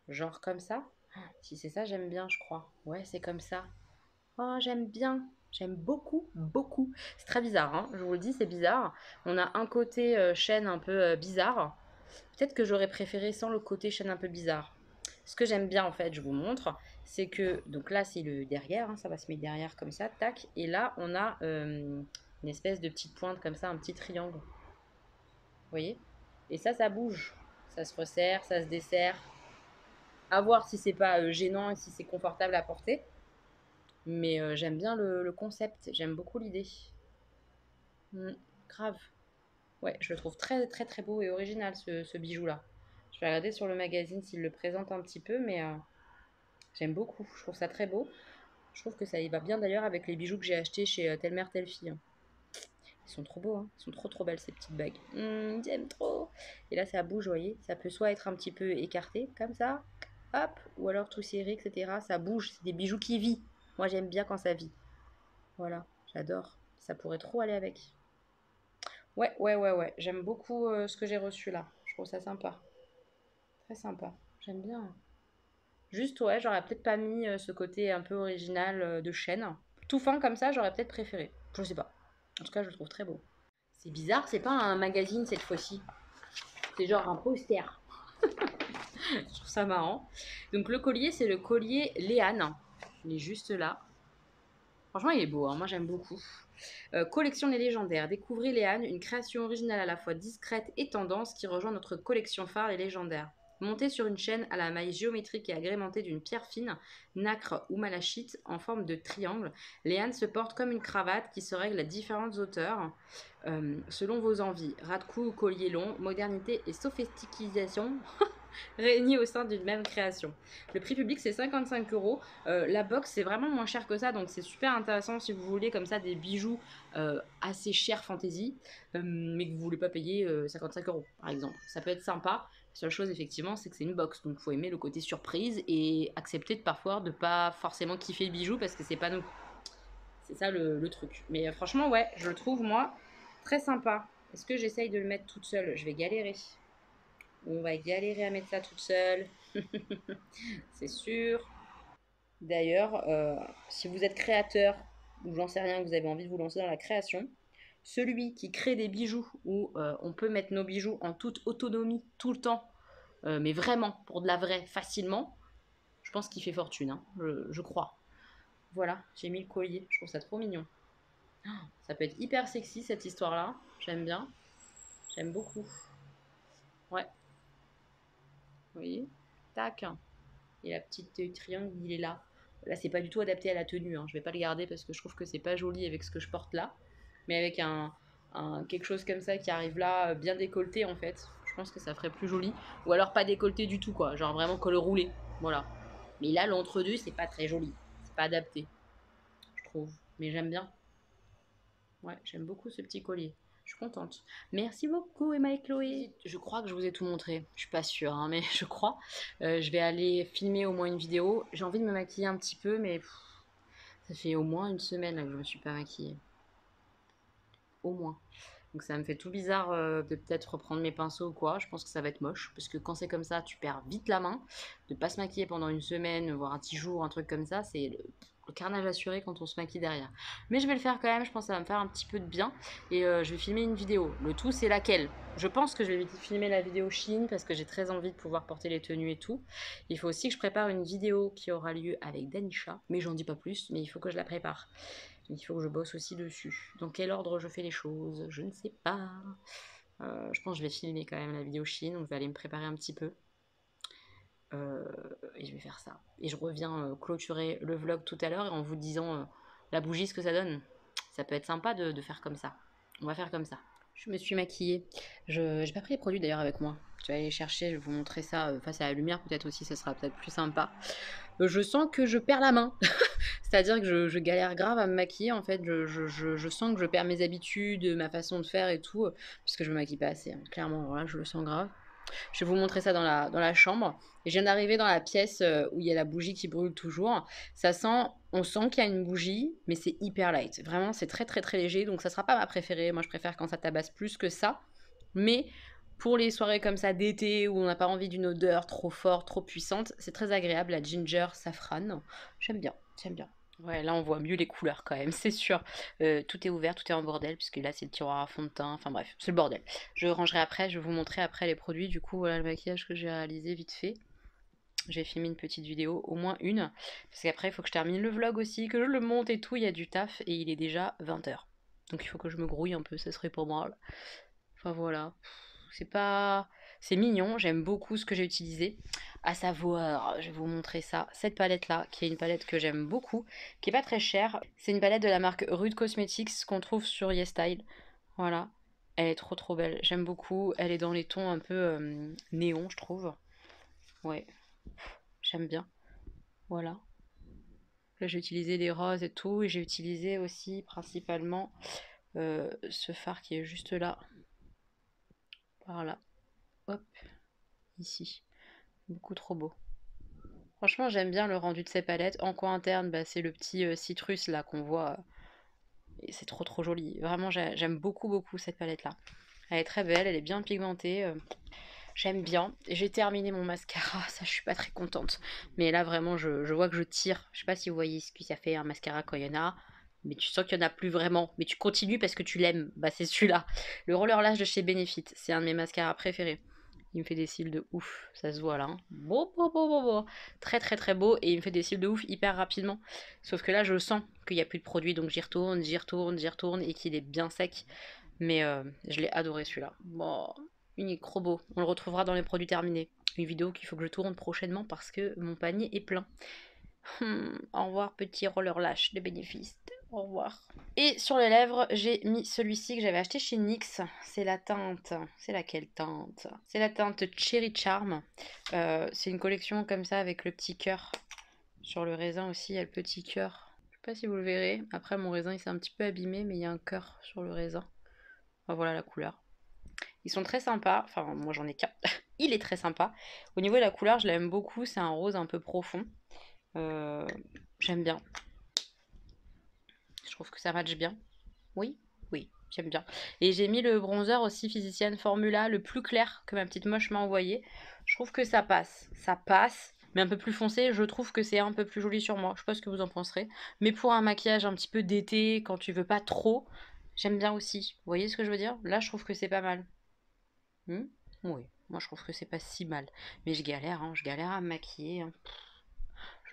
Genre comme ça? Si c'est ça, j'aime bien, je crois. Ouais, c'est comme ça. Oh, j'aime bien. J'aime beaucoup, beaucoup. C'est très bizarre, hein. Je vous le dis, c'est bizarre. On a un côté chaîne un peu bizarre. Peut-être que j'aurais préféré sans le côté chaîne un peu bizarre. Ce que j'aime bien, en fait, je vous montre, c'est que, donc là, c'est le derrière, hein, ça va se mettre derrière comme ça, tac. Et là, on a une espèce de petite pointe comme ça, un petit triangle. Vous voyez? Et ça bouge. Ça se resserre, ça se desserre. À voir si c'est pas gênant et si c'est confortable à porter. Mais j'aime bien le concept, j'aime beaucoup l'idée. Grave. Ouais, je le trouve très très très beau et original ce bijou-là. Je vais regarder sur le magazine s'il le présente un petit peu, mais j'aime beaucoup. Je trouve ça très beau. Je trouve que ça y va bien d'ailleurs avec les bijoux que j'ai achetés chez Telle Mère Telle Fille. Ils sont trop beaux, hein. Ils sont trop trop belles ces petites bagues. J'aime trop. Et là ça bouge, vous voyez. Ça peut soit être un petit peu écarté comme ça, hop, ou alors tout serré, etc. Ça bouge. C'est des bijoux qui vivent. Moi j'aime bien quand ça vit. Voilà, j'adore. Ça pourrait trop aller avec. Ouais, ouais, ouais, ouais. J'aime beaucoup ce que j'ai reçu là. Je trouve ça sympa. Très sympa. J'aime bien. Juste, ouais, j'aurais peut-être pas mis ce côté un peu original de chaîne. Tout fin comme ça, j'aurais peut-être préféré. Je sais pas. En tout cas, je le trouve très beau. C'est bizarre, c'est pas un magazine cette fois-ci. C'est genre un poster. Je trouve ça marrant. Donc le collier, c'est le collier Léane. Il est juste là. Franchement, il est beau, hein. Moi j'aime beaucoup. Collection des légendaires. Découvrez Léane, une création originale à la fois discrète et tendance qui rejoint notre collection phare Les Légendaires. Montée sur une chaîne à la maille géométrique et agrémentée d'une pierre fine, nacre ou malachite en forme de triangle, Léane se porte comme une cravate qui se règle à différentes hauteurs selon vos envies. Ras de cou ou collier long, modernité et sophistication réunis au sein d'une même création. Le prix public c'est 55 €. La box c'est vraiment moins cher que ça, donc c'est super intéressant si vous voulez comme ça des bijoux assez chers fantasy, mais que vous voulez pas payer 55 € par exemple. Ça peut être sympa. La seule chose effectivement c'est que c'est une box, donc il faut aimer le côté surprise et accepter de parfois de pas forcément kiffer le bijou parce que c'est pas nous. C'est ça le truc. Mais franchement ouais, je le trouve moi très sympa. Est-ce que j'essaye de le mettre toute seule? Je vais galérer. On va galérer à mettre ça toute seule. C'est sûr. D'ailleurs, si vous êtes créateur, ou j'en sais rien, que vous avez envie de vous lancer dans la création, celui qui crée des bijoux où on peut mettre nos bijoux en toute autonomie tout le temps, mais vraiment pour de la vraie, facilement, je pense qu'il fait fortune, hein, je crois. Voilà, j'ai mis le collier, je trouve ça trop mignon. Ça peut être hyper sexy cette histoire-là, j'aime bien, j'aime beaucoup. Ouais, vous voyez, tac. Et la petite triangle, il est là. Là, c'est pas du tout adapté à la tenue, hein. Je vais pas le garder parce que je trouve que c'est pas joli avec ce que je porte là. Mais avec quelque chose comme ça qui arrive là, bien décolleté en fait, Je pense que ça ferait plus joli. Ou alors pas décolleté du tout, quoi. Genre vraiment col roulé. Voilà. Mais là, l'entre-deux, c'est pas très joli. C'est pas adapté, je trouve. Mais j'aime bien. Ouais, j'aime beaucoup ce petit collier. Je suis contente. Merci beaucoup, Emma et Chloé. Je crois que je vous ai tout montré. Je suis pas sûre, hein, mais je crois. Je vais aller filmer au moins une vidéo. J'ai envie de me maquiller un petit peu, mais ça fait au moins une semaine là, que je me suis pas maquillée. Au moins. Donc ça me fait tout bizarre de peut-être reprendre mes pinceaux ou quoi. Je pense que ça va être moche. Parce que quand c'est comme ça, tu perds vite la main. De pas se maquiller pendant une semaine, voire un 10 jours, un truc comme ça, c'est le carnage assuré quand on se maquille derrière. Mais je vais le faire quand même, je pense que ça va me faire un petit peu de bien. Et je vais filmer une vidéo. Le tout, c'est laquelle? Je pense que je vais filmer la vidéo Chine parce que j'ai très envie de pouvoir porter les tenues et tout. Il faut aussi que je prépare une vidéo qui aura lieu avec Danisha. Mais j'en dis pas plus, mais il faut que je la prépare. Il faut que je bosse aussi dessus. Dans quel ordre je fais les choses? Je ne sais pas. Je pense que je vais filmer quand même la vidéo Chine, donc je vais aller me préparer un petit peu. Et je vais faire ça. Et je reviens clôturer le vlog tout à l'heure en vous disant la bougie, ce que ça donne. Ça peut être sympa de faire comme ça. On va faire comme ça. Je me suis maquillée. Je n'ai pas pris les produits d'ailleurs avec moi. Je vais aller les chercher, je vais vous montrer ça face à la lumière peut-être aussi, ça sera peut-être plus sympa. Je sens que je perds la main. C'est-à-dire que je galère grave à me maquiller en fait. Je sens que je perds mes habitudes, ma façon de faire et tout, puisque je me maquille pas assez. Hein. Clairement, voilà, je le sens grave. Je vais vous montrer ça dans la chambre. Et je viens d'arriver dans la pièce où il y a la bougie qui brûle toujours. Ça sent, on sent qu'il y a une bougie, mais c'est hyper light. Vraiment, c'est très très très léger. Donc ça sera pas ma préférée. Moi, je préfère quand ça tabasse plus que ça. Mais pour les soirées comme ça d'été où on n'a pas envie d'une odeur trop forte, trop puissante, c'est très agréable. La ginger safran. J'aime bien, j'aime bien. Ouais, là on voit mieux les couleurs quand même, c'est sûr. Tout est ouvert, tout est en bordel, puisque là c'est le tiroir à fond de teint, enfin bref, c'est le bordel. Je rangerai après, je vais vous montrer après les produits. Du coup, voilà le maquillage que j'ai réalisé vite fait. J'ai filmé une petite vidéo, au moins une, parce qu'après il faut que je termine le vlog aussi, que je le monte et tout, il y a du taf, et il est déjà 20h. Donc il faut que je me grouille un peu, ça serait pour moi. Enfin voilà, c'est pas... C'est mignon, j'aime beaucoup ce que j'ai utilisé. À savoir, je vais vous montrer ça, cette palette-là, qui est une palette que j'aime beaucoup, qui est pas très chère. C'est une palette de la marque Rude Cosmetics qu'on trouve sur YesStyle. Voilà, elle est trop trop belle, j'aime beaucoup. Elle est dans les tons un peu néon, je trouve. Ouais, j'aime bien. Voilà. Là, j'ai utilisé des roses et tout, et j'ai utilisé aussi principalement ce fard qui est juste là. Voilà. Hop, ici. Beaucoup trop beau. Franchement, j'aime bien le rendu de ces palettes. En coin interne, bah, c'est le petit citrus là qu'on voit. Et c'est trop trop joli. Vraiment, j'aime beaucoup beaucoup cette palette là. Elle est très belle, elle est bien pigmentée. J'aime bien. J'ai terminé mon mascara, ça je suis pas très contente. Mais là vraiment, je vois que je tire. Je sais pas si vous voyez ce que ça fait un mascara quand il y en a. Mais tu sens qu'il n'y en a plus vraiment. Mais tu continues parce que tu l'aimes. Bah c'est celui-là. Le Roller Lash de chez Benefit. C'est un de mes mascaras préférés. Il me fait des cils de ouf, ça se voit là. Hein. Beau, beau, beau, beau, beau. Très, très, très beau. Et il me fait des cils de ouf hyper rapidement. Sauf que là, je sens qu'il n'y a plus de produit. Donc j'y retourne, j'y retourne, j'y retourne. Et qu'il est bien sec. Mais je l'ai adoré celui-là. Bon, il est trop beau. On le retrouvera dans les produits terminés. Une vidéo qu'il faut que je tourne prochainement parce que mon panier est plein. Au revoir, petit roller lash de bénéfice. Au revoir. Et sur les lèvres, j'ai mis celui-ci que j'avais acheté chez NYX. C'est la teinte. C'est laquelle teinte? C'est la teinte Cherry Charm. C'est une collection comme ça avec le petit cœur. Sur le raisin aussi, il y a le petit cœur. Je sais pas si vous le verrez. Après, mon raisin, il s'est un petit peu abîmé, mais il y a un cœur sur le raisin. Enfin, voilà la couleur. Ils sont très sympas. Enfin, moi, j'en ai qu'un. Il est très sympa. Au niveau de la couleur, je l'aime beaucoup. C'est un rose un peu profond. J'aime bien. Je trouve que ça matche bien. Oui, oui, j'aime bien. Et j'ai mis le bronzer aussi Physicienne Formula, le plus clair que ma petite moche m'a envoyé. Je trouve que ça passe. Ça passe, mais un peu plus foncé. Je trouve que c'est un peu plus joli sur moi. Je sais pas ce que vous en penserez. Mais pour un maquillage un petit peu d'été, quand tu veux pas trop, j'aime bien aussi. Vous voyez ce que je veux dire? Là, je trouve que c'est pas mal. Oui, moi je trouve que c'est pas si mal. Mais je galère, hein, je galère à me maquiller. Hein.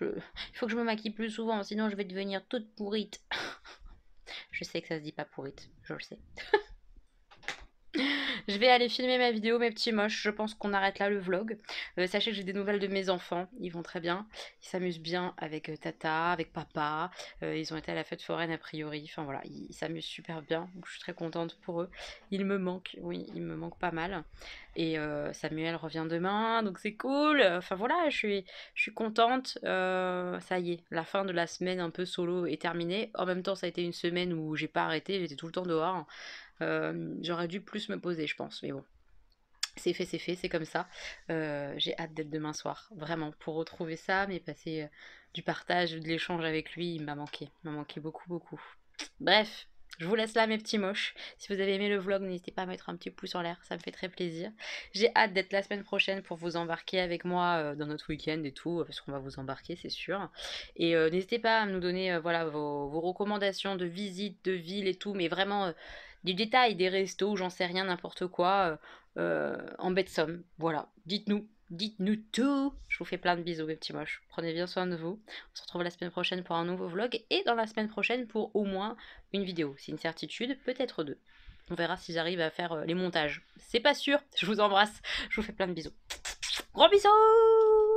Il faut que je me maquille plus souvent, sinon je vais devenir toute pourrite. Je sais que ça se dit pas pourrite, je le sais. Je vais aller filmer ma vidéo, mes petits moches. Je pense qu'on arrête là le vlog. Sachez que j'ai des nouvelles de mes enfants. Ils vont très bien. Ils s'amusent bien avec Tata, avec papa. Ils ont été à la fête foraine a priori. Enfin voilà, ils s'amusent super bien. Donc je suis très contente pour eux. Ils me manquent, oui, ils me manquent pas mal. Et Samuel revient demain, donc c'est cool. Enfin voilà, je suis contente. Ça y est, la fin de la semaine un peu solo est terminée. En même temps, ça a été une semaine où j'ai pas arrêté, j'étais tout le temps dehors. J'aurais dû plus me poser, je pense. Mais bon, c'est fait, c'est comme ça. J'ai hâte d'être demain soir, vraiment, pour retrouver ça, mais passer du partage, de l'échange avec lui, il m'a manqué beaucoup, beaucoup. Bref, je vous laisse là, mes petits moches. Si vous avez aimé le vlog, n'hésitez pas à mettre un petit pouce en l'air, ça me fait très plaisir. J'ai hâte d'être la semaine prochaine pour vous embarquer avec moi dans notre week-end et tout, parce qu'on va vous embarquer, c'est sûr. Et n'hésitez pas à nous donner voilà, vos recommandations de visite, de ville et tout, mais vraiment du détail, des restos, j'en sais rien, n'importe quoi, en bête somme. Voilà, dites-nous tout. Je vous fais plein de bisous, mes petits moches. Prenez bien soin de vous. On se retrouve la semaine prochaine pour un nouveau vlog et dans la semaine prochaine pour au moins une vidéo. C'est une certitude, peut-être deux. On verra si j'arrive à faire les montages. C'est pas sûr. Je vous embrasse. Je vous fais plein de bisous. Gros bisous!